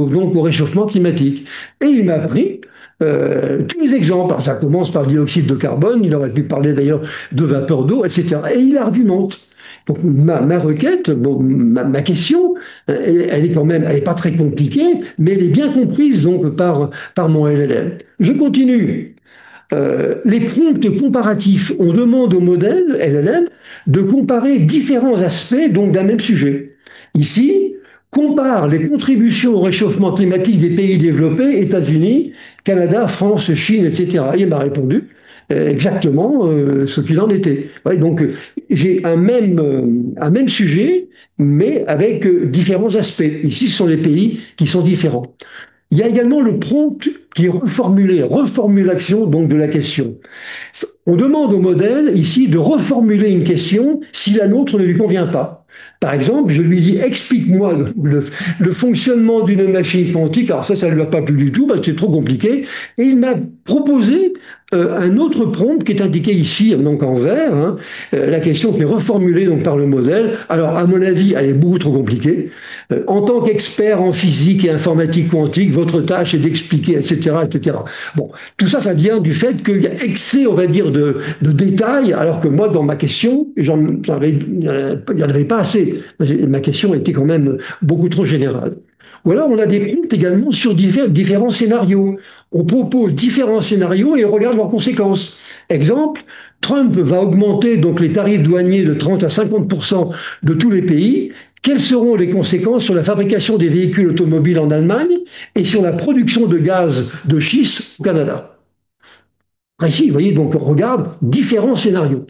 donc au réchauffement climatique. Et il m'a pris tous les exemples. Alors, ça commence par le dioxyde de carbone, il aurait pu parler d'ailleurs de vapeur d'eau, etc. Et il argumente. Donc ma requête, bon, ma question, elle est quand même, elle n'est pas très compliquée, mais elle est bien comprise donc par mon LLM. Je continue. Les prompts comparatifs, on demande au modèle LLM de comparer différents aspects donc d'un même sujet. Ici, compare les contributions au réchauffement climatique des pays développés, États-Unis, Canada, France, Chine, etc. Et il m'a répondu exactement ce qu'il en était. Ouais, donc j'ai un même sujet, mais avec différents aspects. Ici, ce sont les pays qui sont différents. Il y a également le prompt qui est reformulé, reformulation donc de la question. On demande au modèle ici de reformuler une question si la nôtre ne lui convient pas. Par exemple, je lui dis explique-moi le fonctionnement d'une machine quantique. Alors ça ne lui a pas plu du tout parce que c'est trop compliqué. Et il m'a proposé un autre prompt qui est indiqué ici, donc en vert, hein, la question qui est reformulée donc par le modèle. Alors à mon avis, elle est beaucoup trop compliquée. En tant qu'expert en physique et informatique quantique, votre tâche est d'expliquer, etc., etc. Bon, tout ça, ça vient du fait qu'il y a excès, on va dire, de détails, alors que moi, dans ma question, il n'y en avait pas assez. Ma question était quand même beaucoup trop générale. Ou alors, on a des prompts également sur différents scénarios. On propose différents scénarios et on regarde leurs conséquences. Exemple, Trump va augmenter donc les tarifs douaniers de 30 à 50% de tous les pays. Quelles seront les conséquences sur la fabrication des véhicules automobiles en Allemagne et sur la production de gaz de schiste au Canada? Précis, vous voyez, donc on regarde différents scénarios.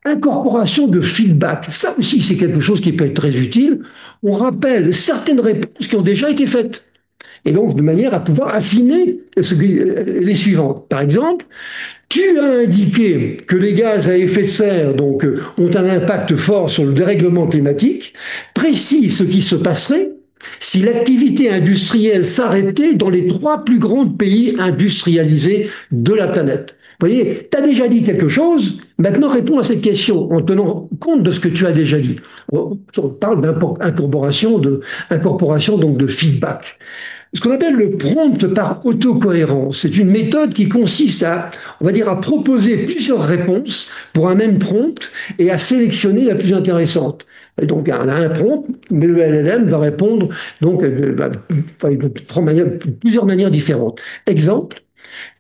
Incorporation de feedback, ça aussi c'est quelque chose qui peut être très utile. On rappelle certaines réponses qui ont déjà été faites. Et donc de manière à pouvoir affiner les suivantes. Par exemple, tu as indiqué que les gaz à effet de serre donc, ont un impact fort sur le dérèglement climatique. Précise ce qui se passerait si l'activité industrielle s'arrêtait dans les 3 plus grands pays industrialisés de la planète. Vous voyez, tu as déjà dit quelque chose, maintenant réponds à cette question en tenant compte de ce que tu as déjà dit. On parle d'incorporation donc de feedback. Ce qu'on appelle le prompt par autocohérence, c'est une méthode qui consiste à, on va dire, à proposer plusieurs réponses pour un même prompt et à sélectionner la plus intéressante. Et donc, on a un prompt, mais le LLM va répondre donc de plusieurs manières différentes. Exemple,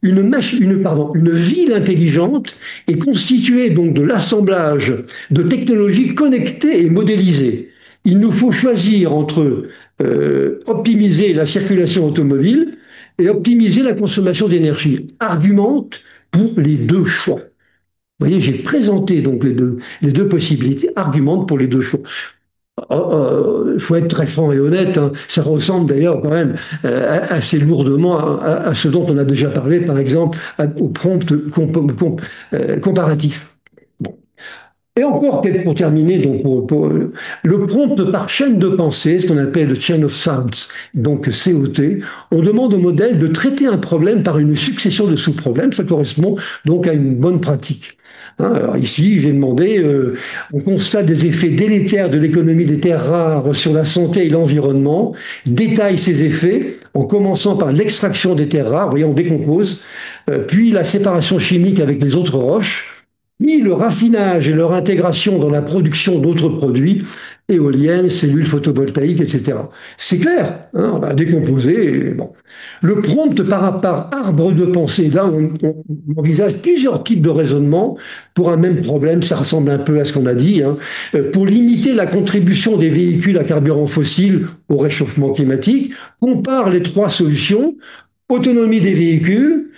une ville intelligente est constituée donc de l'assemblage de technologies connectées et modélisées. Il nous faut choisir entre optimiser la circulation automobile et optimiser la consommation d'énergie. Argumente pour les deux choix. Vous voyez, j'ai présenté donc les deux possibilités, argumente pour les deux choix. Il faut être très franc et honnête, hein. Ça ressemble d'ailleurs quand même assez lourdement à ce dont on a déjà parlé, par exemple, au prompt comparatif. Bon. Et encore, pour terminer, donc, le prompt par chaîne de pensée, ce qu'on appelle le chain of thoughts, donc COT, on demande au modèle de traiter un problème par une succession de sous-problèmes. Ça correspond donc à une bonne pratique. Hein, alors ici, j'ai demandé, on constate des effets délétères de l'économie des terres rares sur la santé et l'environnement, détaille ces effets en commençant par l'extraction des terres rares, voyez, on décompose, puis la séparation chimique avec les autres roches, puis le raffinage et leur intégration dans la production d'autres produits, éoliennes, cellules photovoltaïques, etc. C'est clair, hein, on va décomposer. Bon. Le prompt par arbre de pensée, là on envisage plusieurs types de raisonnements pour un même problème, ça ressemble un peu à ce qu'on a dit, hein. Pour limiter la contribution des véhicules à carburant fossile au réchauffement climatique, compare les 3 solutions, autonomie des véhicules,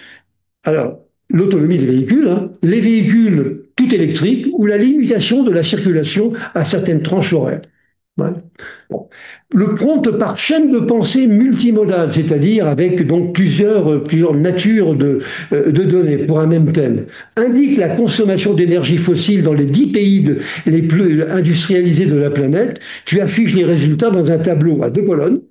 alors l'autonomie des véhicules, hein, les véhicules tout électriques ou la limitation de la circulation à certaines tranches horaires. Ouais. Bon. Le prompt par chaîne de pensée multimodale, c'est-à-dire avec donc plusieurs natures de données pour un même thème, indique la consommation d'énergie fossile dans les 10 pays les plus industrialisés de la planète. Tu affiches les résultats dans un tableau à 2 colonnes,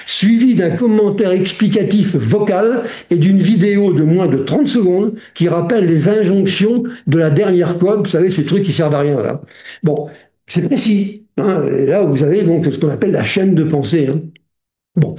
suivi d'un commentaire explicatif vocal et d'une vidéo de moins de 30 secondes qui rappelle les injonctions de la dernière COP. Vous savez, ces trucs qui servent à rien là. Bon, c'est précis. Hein, et là, vous avez donc ce qu'on appelle la chaîne de pensée. Hein. Bon.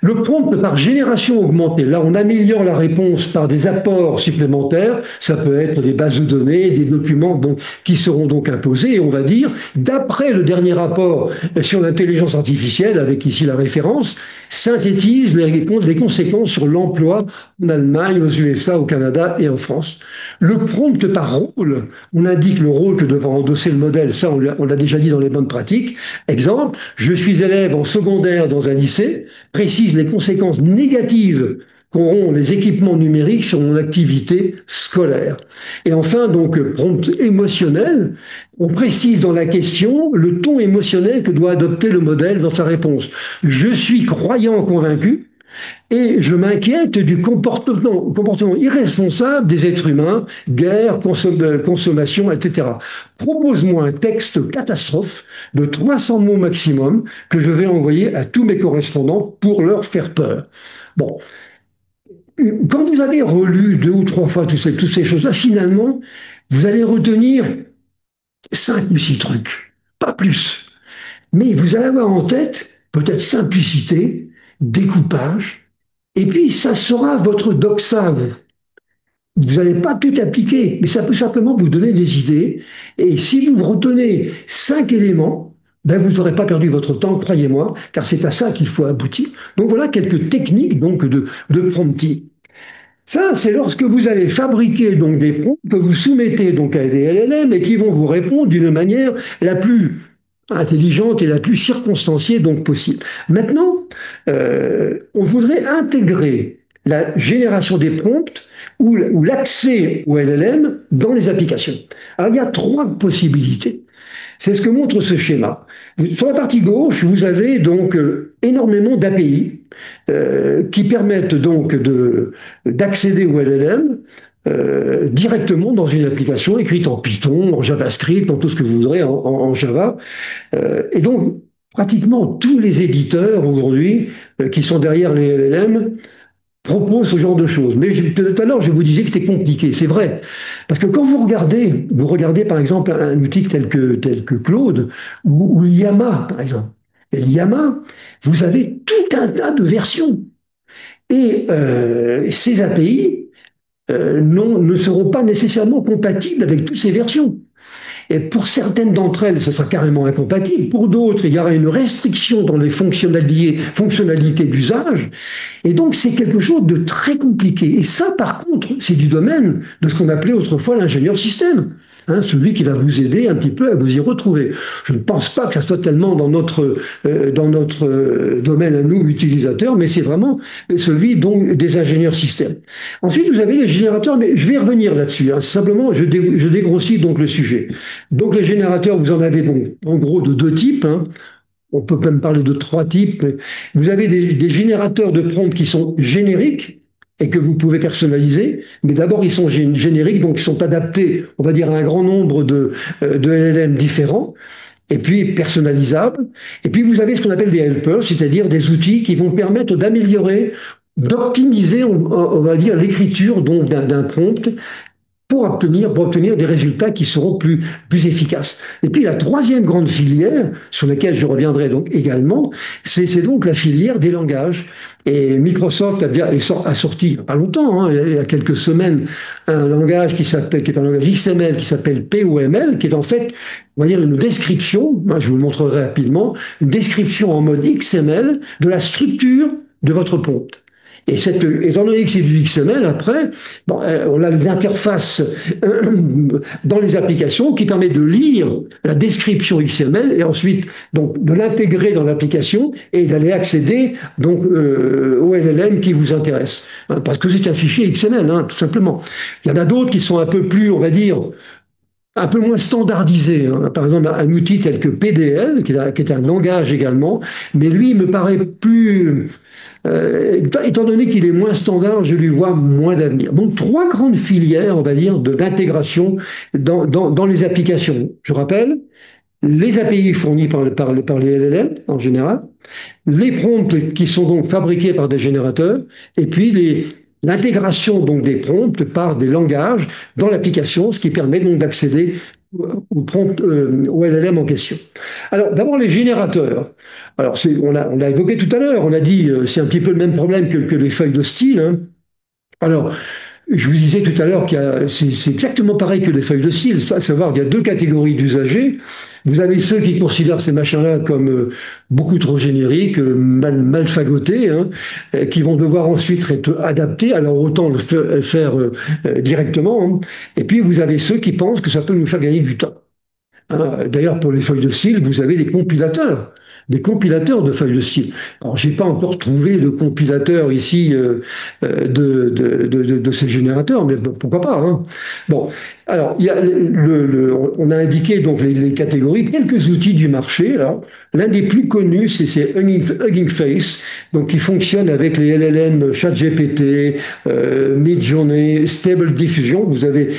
Le prompt par génération augmentée, là on améliore la réponse par des apports supplémentaires, ça peut être des bases de données, des documents donc, qui seront donc imposés, et on va dire, d'après le dernier rapport sur l'intelligence artificielle, avec ici la référence, synthétise les conséquences sur l'emploi en Allemagne, aux USA, au Canada et en France. Le prompt par rôle, on indique le rôle que devra endosser le modèle, ça on l'a déjà dit dans les bonnes pratiques. Exemple, je suis élève en secondaire dans un lycée, précise les conséquences négatives qu'auront les équipements numériques sur mon activité scolaire. Et enfin, donc, prompt émotionnel, on précise dans la question le ton émotionnel que doit adopter le modèle dans sa réponse. Je suis croyant convaincu et je m'inquiète du comportement irresponsable des êtres humains, guerre, consommation, etc. Propose-moi un texte catastrophe de 300 mots maximum que je vais envoyer à tous mes correspondants pour leur faire peur. Bon, quand vous avez relu 2 ou 3 fois toutes ces choses-là, finalement, vous allez retenir 5 ou 6 trucs, pas plus. Mais vous allez avoir en tête peut-être simplicité, découpage, et puis ça sera votre doxa. Vous n'allez pas tout appliquer, mais ça peut simplement vous donner des idées. Et si vous retenez 5 éléments, ben vous n'aurez pas perdu votre temps, croyez-moi, car c'est à ça qu'il faut aboutir. Donc voilà quelques techniques donc de prompting. Ça, c'est lorsque vous allez fabriquer donc des prompts que vous soumettez donc à des LLM et qui vont vous répondre d'une manière la plus intelligente et la plus circonstanciée donc possible. Maintenant, on voudrait intégrer la génération des prompts ou l'accès au LLM dans les applications. Alors, il y a 3 possibilités. C'est ce que montre ce schéma. Sur la partie gauche, vous avez donc énormément d'API qui permettent donc d'accéder au LLM directement dans une application écrite en Python, en JavaScript, en tout ce que vous voudrez en Java. Et donc, pratiquement tous les éditeurs aujourd'hui qui sont derrière les LLM propose ce genre de choses. Mais tout à l'heure, je vous disais que c'était compliqué. C'est vrai. Parce que quand vous regardez par exemple un outil tel que Claude ou Llama, par exemple. Et Llama, vous avez tout un tas de versions. Et ces API ne seront pas nécessairement compatibles avec toutes ces versions. Et pour certaines d'entre elles, ce sera carrément incompatible. Pour d'autres, il y aura une restriction dans les fonctionnalités d'usage. Et donc, c'est quelque chose de très compliqué. Et ça, par contre, c'est du domaine de ce qu'on appelait autrefois l'ingénieur système. Hein, celui qui va vous aider un petit peu à vous y retrouver. Je ne pense pas que ça soit tellement dans notre domaine à nous, utilisateurs, mais c'est vraiment celui donc, des ingénieurs système. Ensuite, vous avez les générateurs, mais je vais revenir là-dessus. Hein. Simplement, je dégrossis donc le sujet. Donc les générateurs, vous en avez donc en gros de 2 types. Hein. On peut même parler de 3 types. Vous avez des générateurs de prompts qui sont génériques et que vous pouvez personnaliser. Mais d'abord, ils sont génériques, donc ils sont adaptés, on va dire, à un grand nombre de LLM différents. Et puis personnalisables. Et puis vous avez ce qu'on appelle des helpers, c'est-à-dire des outils qui vont permettre d'améliorer, d'optimiser, on va dire, l'écriture d'un prompt pour obtenir des résultats qui seront plus efficaces. Et puis la troisième grande filière, sur laquelle je reviendrai donc également, c'est donc la filière des langages. Et Microsoft a sorti, il n'y a pas longtemps, hein, il y a quelques semaines, un langage qui est un langage XML qui s'appelle POML, qui est en fait, on va dire, une description, je vous le montrerai rapidement, une description en mode XML de la structure de votre prompt. Et étant donné que c'est du XML, après, bon, on a les interfaces dans les applications qui permettent de lire la description XML et ensuite donc, de l'intégrer dans l'application et d'aller accéder donc, au LLM qui vous intéresse. Hein, parce que c'est un fichier XML, hein, tout simplement. Il y en a d'autres qui sont un peu plus, on va dire, un peu moins standardisé, hein. Par exemple, un outil tel que PDL, qui est un langage également, mais lui, il me paraît plus... étant donné qu'il est moins standard, je lui vois moins d'avenir. Donc, trois grandes filières, on va dire, d'intégration dans les applications. Je rappelle, les API fournis par les LLM en général, les prompts qui sont donc fabriqués par des générateurs, et puis l'intégration donc des prompts par des langages dans l'application, ce qui permet donc d'accéder au prompt, au LLM en question. Alors d'abord les générateurs. Alors on l'a évoqué tout à l'heure, on a dit c'est un petit peu le même problème que les feuilles de style, hein. Alors je vous disais tout à l'heure c'est exactement pareil que les feuilles de style, à savoir qu'il y a deux catégories d'usagers. Vous avez ceux qui considèrent ces machins-là comme beaucoup trop génériques, mal fagotés, hein, qui vont devoir ensuite être adaptés, alors autant le faire directement, hein. Et puis vous avez ceux qui pensent que ça peut nous faire gagner du temps. Hein, d'ailleurs, pour les feuilles de style, vous avez des compilateurs de feuilles de style. Alors, j'ai pas encore trouvé de compilateur ici de ces générateurs, mais pourquoi pas, hein. Bon, alors il y a on a indiqué donc les catégories, quelques outils du marché. L'un des plus connus, c'est Hugging Face, donc qui fonctionne avec les LLM ChatGPT, Midjourney, Stable Diffusion. Vous avez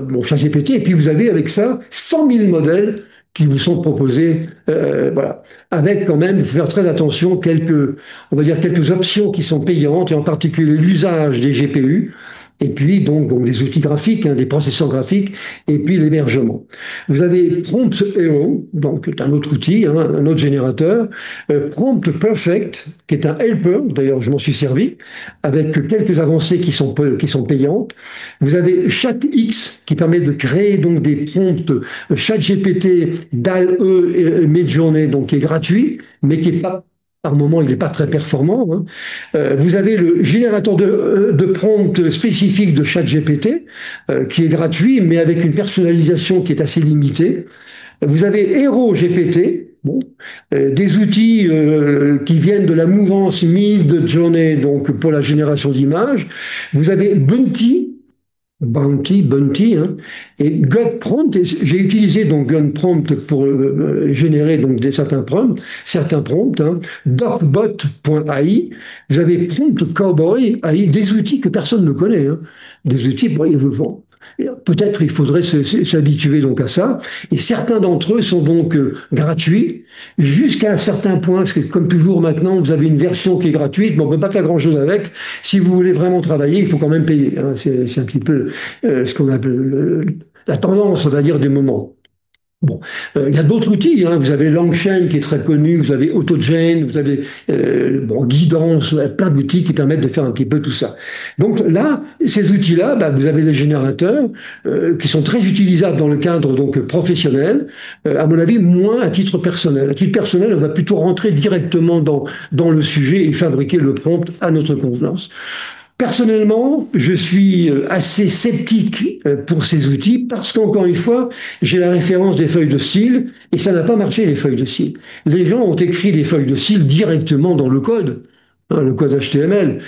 bon, ChatGPT, et puis vous avez avec ça 100 000 modèles qui vous sont proposés, voilà, avec quand même, il faut faire très attention, on va dire quelques options qui sont payantes, et en particulier l'usage des GPU, et puis donc des outils graphiques, hein, des processeurs graphiques, et puis l'hébergement. Vous avez Prompt Hero, donc un autre outil, hein, un autre générateur, Prompt Perfect, qui est un helper, d'ailleurs je m'en suis servi, avec quelques avancées qui sont payantes. Vous avez ChatX, qui permet de créer donc des prompts ChatGPT, DALL-E et Midjourney, donc qui est gratuit, mais qui est pas par moment, il n'est pas très performant, hein. Vous avez le générateur de prompt spécifique de ChatGPT, qui est gratuit, mais avec une personnalisation qui est assez limitée. Vous avez Hero GPT, bon, des outils qui viennent de la mouvance Midjourney, donc pour la génération d'images. Vous avez Bounty, hein, et GutPrompt. J'ai utilisé donc GutPrompt pour générer donc certains prompts, hein, DocBot.ai. Vous avez Prompt Cowboy AI, des outils que personne ne connaît, hein, des outils pour peut-être il faudrait s'habituer donc à ça. Et certains d'entre eux sont donc gratuits jusqu'à un certain point, parce que comme toujours maintenant, vous avez une version qui est gratuite, mais on ne peut pas faire grand-chose avec. Si vous voulez vraiment travailler, il faut quand même payer, hein. C'est un petit peu ce qu'on appelle la tendance, on va dire, des moments. Bon, il y a d'autres outils, hein. Vous avez Langchain qui est très connu, vous avez AutoGen, vous avez Guidance, plein d'outils qui permettent de faire un petit peu tout ça. Donc là, ces outils-là, vous avez des générateurs qui sont très utilisables dans le cadre donc professionnel, à mon avis moins à titre personnel. À titre personnel, on va plutôt rentrer directement dans le sujet et fabriquer le prompt à notre convenance. Personnellement, je suis assez sceptique pour ces outils parce qu'encore une fois, j'ai la référence des feuilles de style et ça n'a pas marché les feuilles de style. Les gens ont écrit des feuilles de style directement dans le code, hein, le code HTML,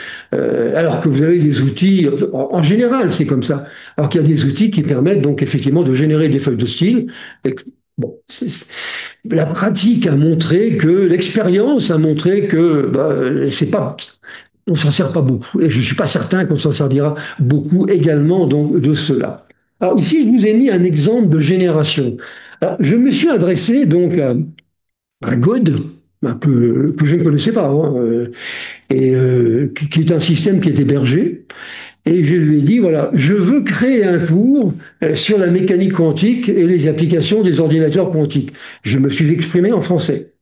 alors que vous avez des outils, en général c'est comme ça, alors qu'il y a des outils qui permettent donc effectivement de générer des feuilles de style. Bon, la pratique a montré que, l'expérience a montré que c'est pas... On s'en sert pas beaucoup. Et je ne suis pas certain qu'on s'en servira beaucoup également donc, de cela. Alors ici, je vous ai mis un exemple de génération. Alors, je me suis adressé donc à God, que je ne connaissais pas, hein, qui est un système qui est hébergé. Et je lui ai dit, voilà, je veux créer un cours sur la mécanique quantique et les applications des ordinateurs quantiques. Je me suis exprimé en français.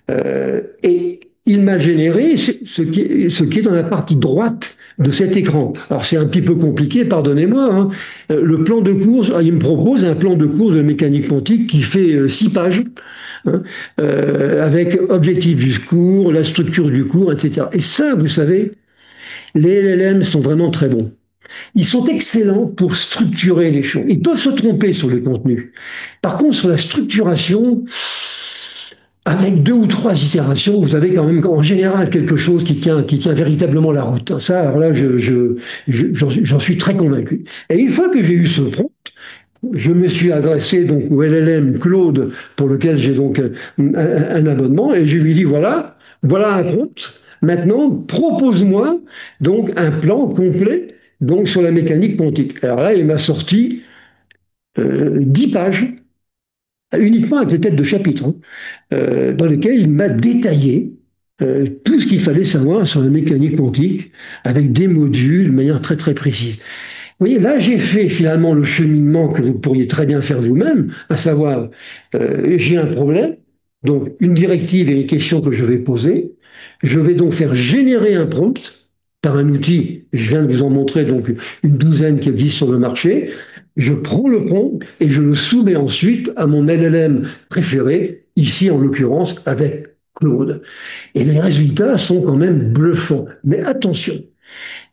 Et il m'a généré ce qui est dans la partie droite de cet écran. Alors c'est un petit peu compliqué, pardonnez-moi, hein. Le plan de cours, il me propose un plan de cours de mécanique quantique qui fait 6 pages, hein, avec objectif du cours, la structure du cours, etc. Et ça, vous savez, les LLM sont vraiment très bons. Ils sont excellents pour structurer les choses. Ils peuvent se tromper sur le contenu. Par contre, sur la structuration, avec 2 ou 3 itérations, vous avez quand même en général quelque chose qui tient véritablement la route. Ça, alors là, j'en suis très convaincu. Et une fois que j'ai eu ce prompt, Je me suis adressé donc au LLM Claude, pour lequel j'ai donc un abonnement, et je lui ai dit voilà un prompt. Maintenant, propose-moi donc un plan complet donc sur la mécanique quantique. Alors là, il m'a sorti 10 pages uniquement avec les têtes de chapitre, hein, dans lesquelles il m'a détaillé tout ce qu'il fallait savoir sur la mécanique quantique avec des modules de manière très très précise. Vous voyez, là, j'ai fait finalement le cheminement que vous pourriez très bien faire vous-même, à savoir, j'ai un problème, donc une directive et une question que je vais poser. Je vais donc faire générer un prompt par un outil, je viens de vous en montrer donc une douzaine qui existent sur le marché. Je prends le prompt et je le soumets ensuite à mon LLM préféré, ici en l'occurrence avec Claude. Et les résultats sont quand même bluffants. Mais attention,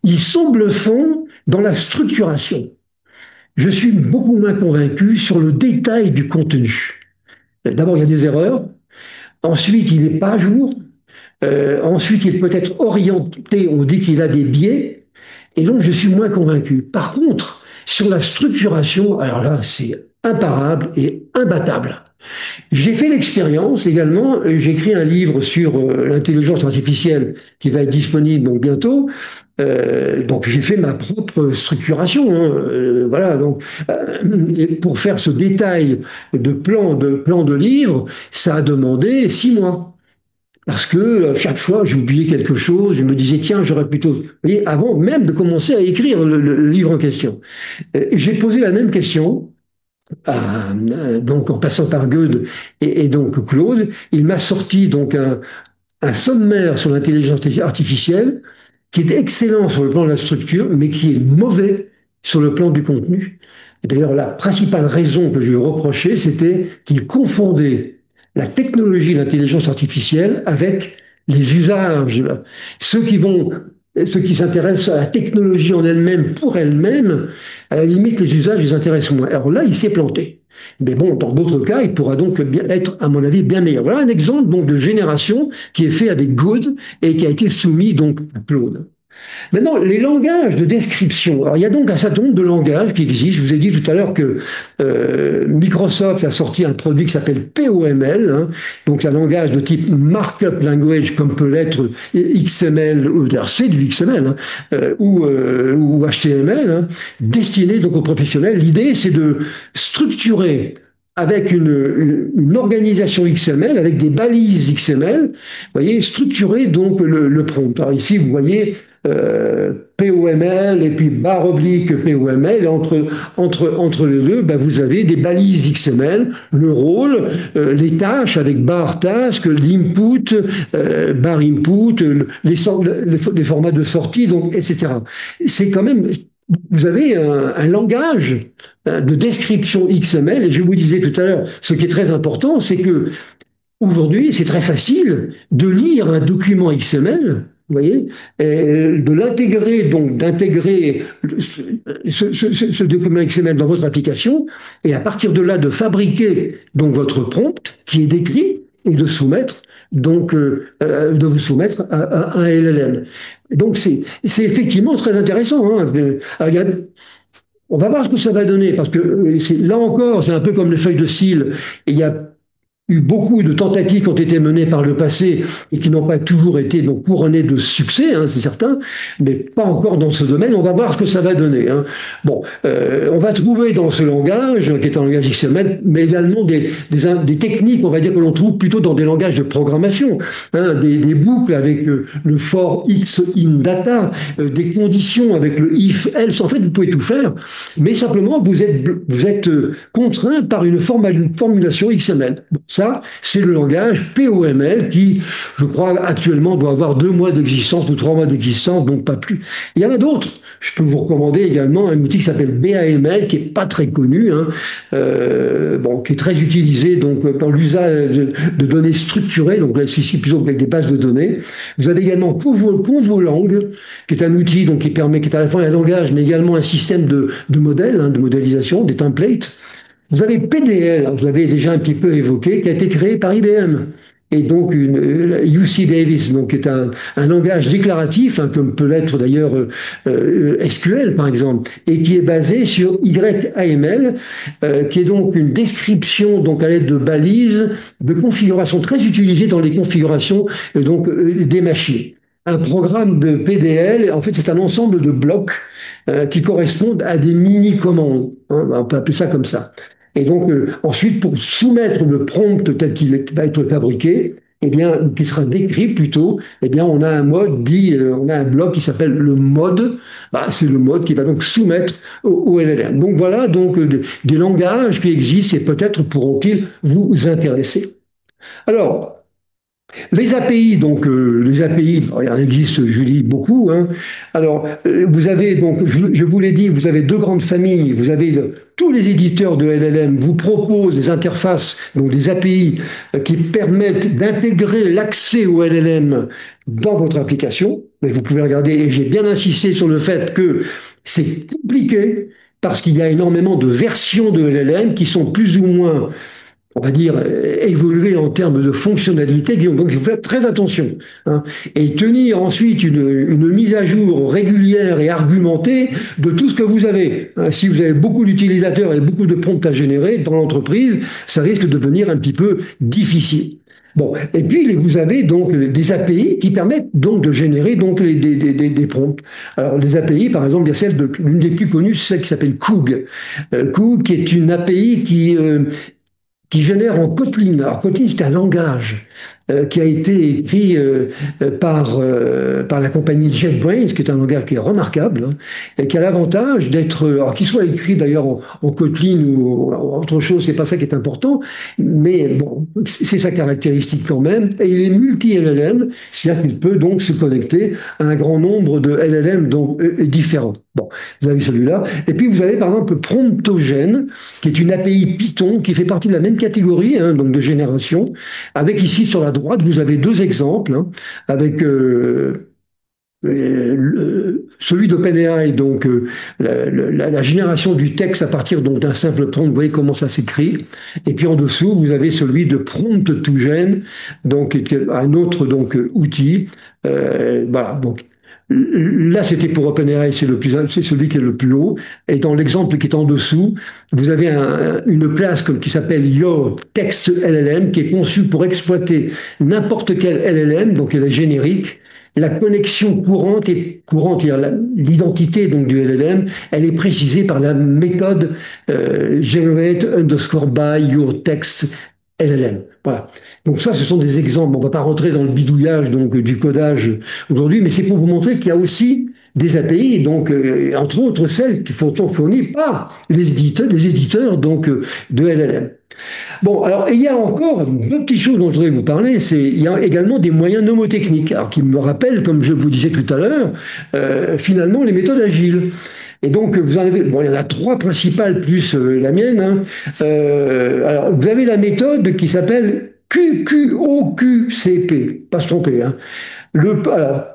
ils sont bluffants dans la structuration. Je suis beaucoup moins convaincu sur le détail du contenu. D'abord, il y a des erreurs. Ensuite, il n'est pas à jour. Ensuite, il peut être orienté, on dit qu'il a des biais. Et donc, je suis moins convaincu. Par contre, sur la structuration, alors là, c'est imparable et imbattable. J'ai fait l'expérience également, j'ai écrit un livre sur l'intelligence artificielle qui va être disponible donc bientôt. Donc j'ai fait ma propre structuration, hein, voilà. Donc pour faire ce détail de plan de livre, ça a demandé 6 mois. Parce que chaque fois, j'oubliais quelque chose, je me disais, tiens, j'aurais plutôt... Vous voyez, avant même de commencer à écrire le livre en question. J'ai posé la même question donc en passant par Goethe et donc Claude, il m'a sorti donc un sommaire sur l'intelligence artificielle qui est excellent sur le plan de la structure, mais qui est mauvais sur le plan du contenu. Et d'ailleurs, la principale raison que je lui reprochais, c'était qu'il confondait la technologie de l'intelligence artificielle avec les usages. Ceux qui s'intéressent à la technologie en elle-même, pour elle-même, à la limite, les usages les intéressent moins. Alors là, il s'est planté. Mais bon, dans d'autres cas, il pourra donc bien être, à mon avis, bien meilleur. Voilà un exemple donc de génération qui est fait avec Good et qui a été soumis donc à Claude. Maintenant, les langages de description. Alors, il y a donc un certain nombre de langages qui existent. Je vous ai dit tout à l'heure que Microsoft a sorti un produit qui s'appelle POML, hein, donc un langage de type Markup Language, comme peut l'être XML, ou c'est du XML, hein, ou HTML, hein, destiné donc aux professionnels. L'idée, c'est de structurer avec une organisation XML, avec des balises XML, vous voyez, structurer donc le prompt. Alors ici, vous voyez POML et puis barre oblique POML, et entre les deux, ben, vous avez des balises XML, le rôle, les tâches avec barre task, l'input, barre input, les formats de sortie, donc, etc. C'est quand même... Vous avez un langage de description XML, et je vous disais tout à l'heure, ce qui est très important, c'est que aujourd'hui, c'est très facile de lire un document XML, vous voyez, et de l'intégrer, donc d'intégrer ce document XML dans votre application, et à partir de là, de fabriquer donc votre prompt qui est décrit et de soumettre de vous soumettre à un LLM. Donc c'est effectivement très intéressant. Hein. Alors, on va voir ce que ça va donner, parce que là encore, c'est un peu comme les feuilles de style. Il y a eu beaucoup de tentatives qui ont été menées par le passé et qui n'ont pas toujours été donc couronnées de succès, hein, c'est certain, mais pas encore dans ce domaine. On va voir ce que ça va donner. Hein. Bon, on va trouver dans ce langage, qui est un langage XML, mais également des techniques, on va dire, que l'on trouve plutôt dans des langages de programmation, hein, des boucles avec le for x in data, des conditions avec le if else. En fait, vous pouvez tout faire, mais simplement vous êtes contraint par une formulation XML. Bon, ça, c'est le langage POML qui, je crois, actuellement doit avoir 2 mois d'existence ou 3 mois d'existence, donc pas plus. Il y en a d'autres. Je peux vous recommander également un outil qui s'appelle BAML, qui n'est pas très connu, hein, qui est très utilisé donc, dans l'usage de données structurées, donc là, ici plutôt avec des bases de données. Vous avez également Convolang, qui est un outil donc, qui est à la fois un langage, mais également un système de modèles, hein, de modélisation, des templates. Vous avez PDL, vous l'avez déjà un petit peu évoqué, qui a été créé par IBM et donc UC Davis, donc qui est un langage déclaratif, hein, comme peut l'être d'ailleurs SQL par exemple, et qui est basé sur YAML, qui est donc une description donc à l'aide de balises de configuration très utilisée dans les configurations donc des machines. Un programme de PDL, en fait, c'est un ensemble de blocs qui correspondent à des mini-commandes. Hein, on peut appeler ça comme ça. Et donc, ensuite, pour soumettre le prompt tel qu'il va être fabriqué, eh bien, qui sera décrit plutôt, eh bien, on a un mode dit, on a un bloc qui s'appelle le mode. Bah, c'est le mode qui va donc soumettre au LLM. Donc voilà, donc des langages qui existent et peut-être pourront-ils vous intéresser. Alors, les API, donc les API, il en existe, je dis beaucoup. Hein. Alors, vous avez donc, je vous l'ai dit, vous avez deux grandes familles. Vous avez tous les éditeurs de LLM vous proposent des interfaces, donc des API qui permettent d'intégrer l'accès au LLM dans votre application. Mais vous pouvez regarder, et j'ai bien insisté sur le fait que c'est compliqué parce qu'il y a énormément de versions de LLM qui sont plus ou moins, on va dire, évoluer en termes de fonctionnalité. Donc, il faut faire très attention. Hein, et tenir ensuite une mise à jour régulière et argumentée de tout ce que vous avez. Hein, si vous avez beaucoup d'utilisateurs et beaucoup de prompts à générer dans l'entreprise, ça risque de devenir un petit peu difficile. Bon, et puis vous avez donc des API qui permettent donc de générer donc des prompts. Alors les API, par exemple, il y a l'une des plus connues, celle qui s'appelle Coog. Coog, qui est une API qui génère en Kotlin. Alors Kotlin, c'est un langage qui a été écrit par la compagnie JetBrains, qui est un langage qui est remarquable, hein, et qui a l'avantage d'être, alors qu'il soit écrit d'ailleurs en Kotlin ou en autre chose, c'est pas ça qui est important, mais bon, c'est sa caractéristique quand même, et il est multi-LLM, c'est-à-dire qu'il peut donc se connecter à un grand nombre de LLM donc, différents. Bon, vous avez celui-là. Et puis vous avez par exemple Promptogen, qui est une API Python qui fait partie de la même catégorie, hein, donc de génération, avec ici sur la droite, vous avez deux exemples, hein, avec celui d'OpenAI, donc la génération du texte à partir d'un simple prompt, vous voyez comment ça s'écrit. Et puis en dessous, vous avez celui de Prompt2Gen, donc un autre donc outil. Voilà, donc là, c'était pour OpenAI, c'est celui qui est le plus haut. Et dans l'exemple qui est en dessous, vous avez une classe qui s'appelle Your Text LLM, qui est conçue pour exploiter n'importe quel LLM, donc elle est générique. La connexion courante, l'identité donc du LLM, elle est précisée par la méthode generate underscore by your text LLM. Voilà. Donc ça, ce sont des exemples. On ne va pas rentrer dans le bidouillage donc du codage aujourd'hui, mais c'est pour vous montrer qu'il y a aussi des API, donc entre autres celles qui sont fournies par les éditeurs donc de LLM. Bon, alors il y a encore deux petites choses dont je voudrais vous parler. Il y a également des moyens mnémotechniques, alors qui me rappellent, comme je vous disais tout à l'heure, finalement les méthodes agiles. Et donc, vous en avez, bon, il y en a trois principales plus la mienne. Hein. Alors, vous avez la méthode qui s'appelle QQOQCP, pas se tromper. Hein. Alors,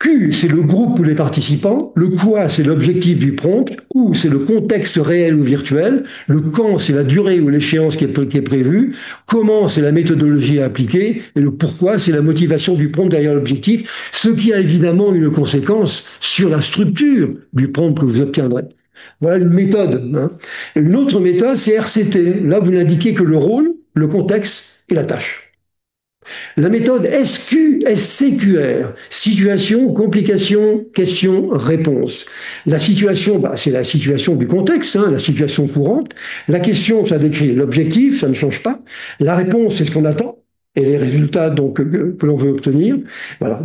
Q, c'est le groupe ou les participants. Le quoi, c'est l'objectif du prompt. Ou, c'est le contexte réel ou virtuel. Le quand, c'est la durée ou l'échéance qui est prévue. Comment, c'est la méthodologie à appliquer. Et le pourquoi, c'est la motivation du prompt derrière l'objectif. Ce qui a évidemment une conséquence sur la structure du prompt que vous obtiendrez. Voilà une méthode. Hein. Une autre méthode, c'est RCT. Là, vous n'indiquez que le rôle, le contexte et la tâche. La méthode SCQR, situation, complication, question, réponse. La situation, c'est la situation du contexte, hein, la situation courante. La question, ça décrit l'objectif, ça ne change pas. La réponse, c'est ce qu'on attend et les résultats donc que l'on veut obtenir. Voilà,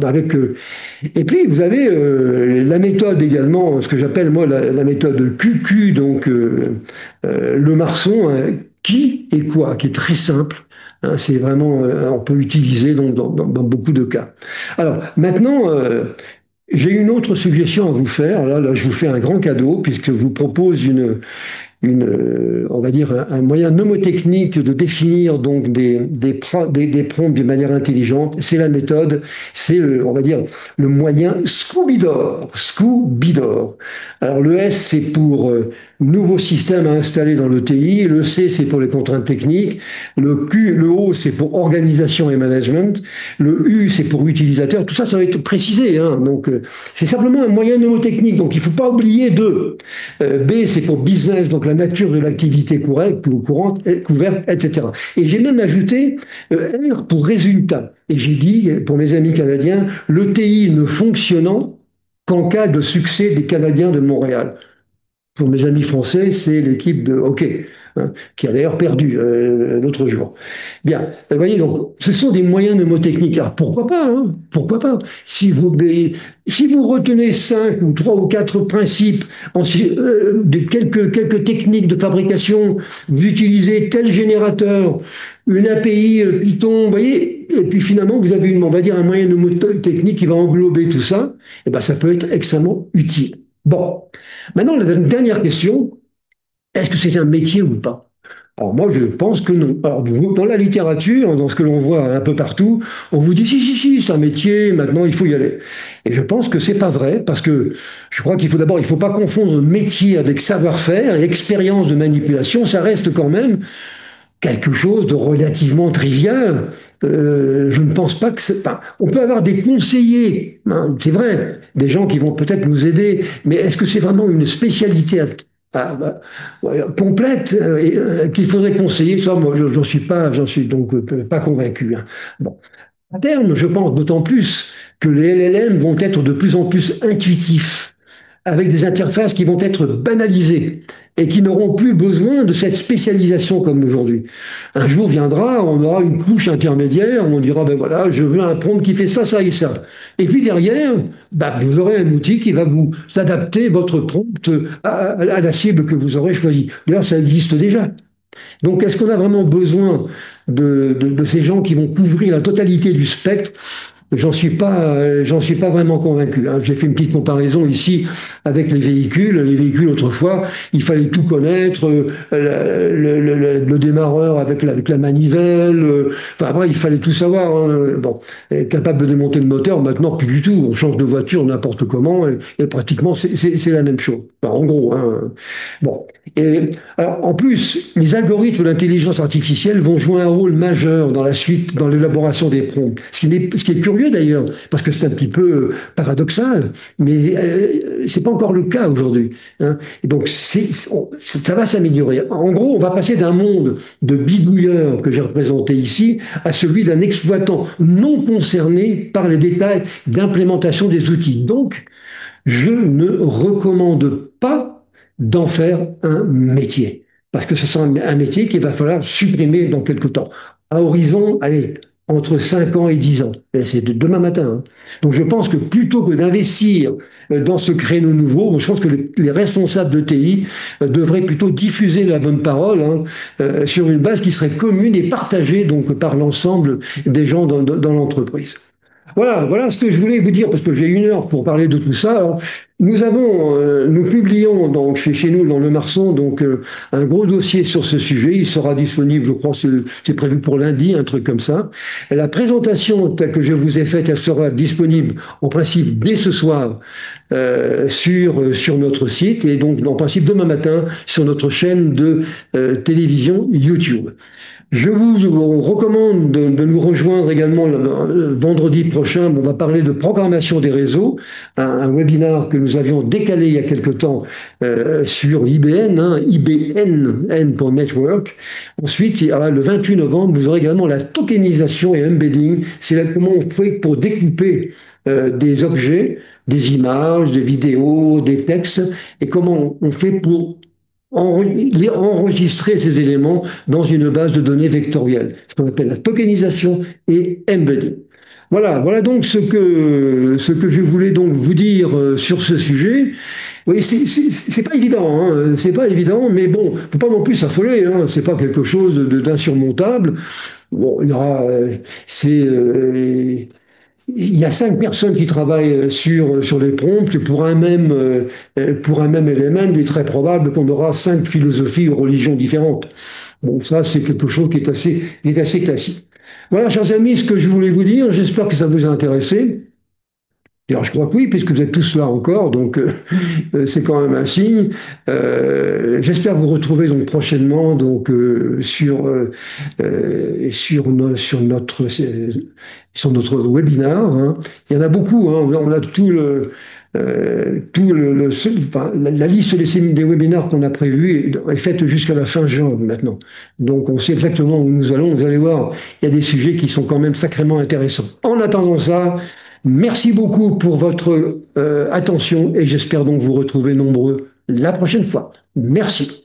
et puis vous avez la méthode également, ce que j'appelle moi la méthode QQ, donc le marçon, hein, qui et quoi, qui est très simple. C'est vraiment, on peut utiliser dans beaucoup de cas. Alors maintenant, j'ai une autre suggestion à vous faire. Là, je vous fais un grand cadeau puisque je vous propose on va dire un moyen mnémotechnique de définir donc des prompts d'une manière intelligente. C'est la méthode, c'est on va dire le moyen Scooby-Door. Scooby-Door. Alors le S c'est pour nouveau système à installer dans le TI. Le C, c'est pour les contraintes techniques. Le O, c'est pour organisation et management. Le U, c'est pour utilisateur. Tout ça, ça va être précisé, hein. Donc, c'est simplement un moyen mnémotechnique. Donc, il ne faut pas oublier de. B, c'est pour business, donc la nature de l'activité courante, couverte, etc. Et j'ai même ajouté R pour résultat. Et j'ai dit, pour mes amis canadiens, le TI ne fonctionnant qu'en cas de succès des Canadiens de Montréal. Pour mes amis français, c'est l'équipe de hockey, hein, qui a d'ailleurs perdu l'autre jour. Bien, vous voyez, donc, ce sont des moyens mnémotechniques. Alors, pourquoi pas, hein, pourquoi pas? Si vous retenez 5 ou 3 ou 4 principes, ensuite, de quelques techniques de fabrication, vous utilisez tel générateur, une API Python, vous voyez, et puis finalement, vous avez on va dire, un moyen mnémotechnique qui va englober tout ça, et ben, ça peut être extrêmement utile. Bon, maintenant, la dernière question, est-ce que c'est un métier ou pas? Alors moi, je pense que non. Alors, dans la littérature, dans ce que l'on voit un peu partout, on vous dit si, c'est un métier, maintenant il faut y aller. Et je pense que c'est pas vrai, parce que je crois qu'il faut d'abord, il faut pas confondre métier avec savoir-faire et expérience de manipulation, ça reste quand même quelque chose de relativement trivial. Je ne pense pas que c'est. Enfin, on peut avoir des conseillers, hein, c'est vrai, des gens qui vont peut-être nous aider, mais est-ce que c'est vraiment une spécialité complète qu'il faudrait conseiller? Ça, moi, j'en suis donc pas convaincu, hein. Bon. À terme, je pense d'autant plus que les LLM vont être de plus en plus intuitifs, avec des interfaces qui vont être banalisées et qui n'auront plus besoin de cette spécialisation comme aujourd'hui. Un jour viendra, on aura une couche intermédiaire, on dira, ben voilà, je veux un prompt qui fait ça, ça et ça. Et puis derrière, ben, vous aurez un outil qui va vous adapter votre prompt à la cible que vous aurez choisie. D'ailleurs, ça existe déjà. Donc, est-ce qu'on a vraiment besoin de ces gens qui vont couvrir la totalité du spectre? J'en suis pas vraiment convaincu, hein. J'ai fait une petite comparaison ici avec les véhicules. Les véhicules, autrefois, il fallait tout connaître, le démarreur avec la manivelle, enfin, après, il fallait tout savoir, hein. Bon, être capable de démonter le moteur, maintenant, plus du tout. On change de voiture n'importe comment et pratiquement, c'est la même chose. Enfin, en gros, hein. Bon. Et, alors, en plus, les algorithmes de l'intelligence artificielle vont jouer un rôle majeur dans la suite, dans l'élaboration des prompts. Ce qui est curieux d'ailleurs, parce que c'est un petit peu paradoxal, mais c'est pas encore le cas aujourd'hui, hein. Et donc ça va s'améliorer. En gros, on va passer d'un monde de bidouilleur que j'ai représenté ici à celui d'un exploitant non concerné par les détails d'implémentation des outils. Donc, je ne recommande pas d'en faire un métier, parce que ce sera un métier qu'il va falloir supprimer dans quelque temps. À horizon, allez, entre 5 ans et 10 ans. Et c'est de demain matin, hein. Donc je pense que plutôt que d'investir dans ce créneau nouveau, je pense que les responsables de TI devraient plutôt diffuser la bonne parole, hein, sur une base qui serait commune et partagée donc par l'ensemble des gens dans l'entreprise. Voilà ce que je voulais vous dire, parce que j'ai 1 heure pour parler de tout ça. Alors, nous publions donc chez nous dans Le Marson donc un gros dossier sur ce sujet. Il sera disponible, je crois, c'est prévu pour lundi, un truc comme ça. Et la présentation telle que je vous ai faite, elle sera disponible en principe dès ce soir sur notre site et donc en principe demain matin sur notre chaîne de télévision YouTube. Je vous recommande de nous rejoindre également le vendredi prochain. On va parler de programmation des réseaux, un webinaire que nous avions décalé il y a quelque temps sur IBN, hein, IBN, N pour Network. Ensuite, le 28 novembre, vous aurez également la tokenisation et embedding. C'est là comment on fait pour découper des objets, des images, des vidéos, des textes, et comment on fait pour enregistrer ces éléments dans une base de données vectorielle, ce qu'on appelle la tokenisation et embedding. Voilà donc ce que je voulais donc vous dire sur ce sujet. Oui, c'est pas évident, hein, c'est pas évident, mais bon, faut pas non plus s'affoler, hein, c'est pas quelque chose d'insurmontable. Bon, il y aura, il y a 5 personnes qui travaillent sur les prompts. Pour un même élément, il est très probable qu'on aura 5 philosophies ou religions différentes. Bon, ça, c'est quelque chose qui est assez classique. Voilà, chers amis, ce que je voulais vous dire. J'espère que ça vous a intéressé. D'ailleurs, je crois que oui, puisque vous êtes tous là encore, donc c'est quand même un signe. J'espère vous retrouver donc prochainement donc sur notre webinar, hein. Il y en a beaucoup, hein. On a enfin, la liste des webinars qu'on a prévus est faite jusqu'à la fin juin maintenant. Donc on sait exactement où nous allons. Vous allez voir, il y a des sujets qui sont quand même sacrément intéressants. En attendant ça, merci beaucoup pour votre attention et j'espère donc vous retrouver nombreux la prochaine fois. Merci.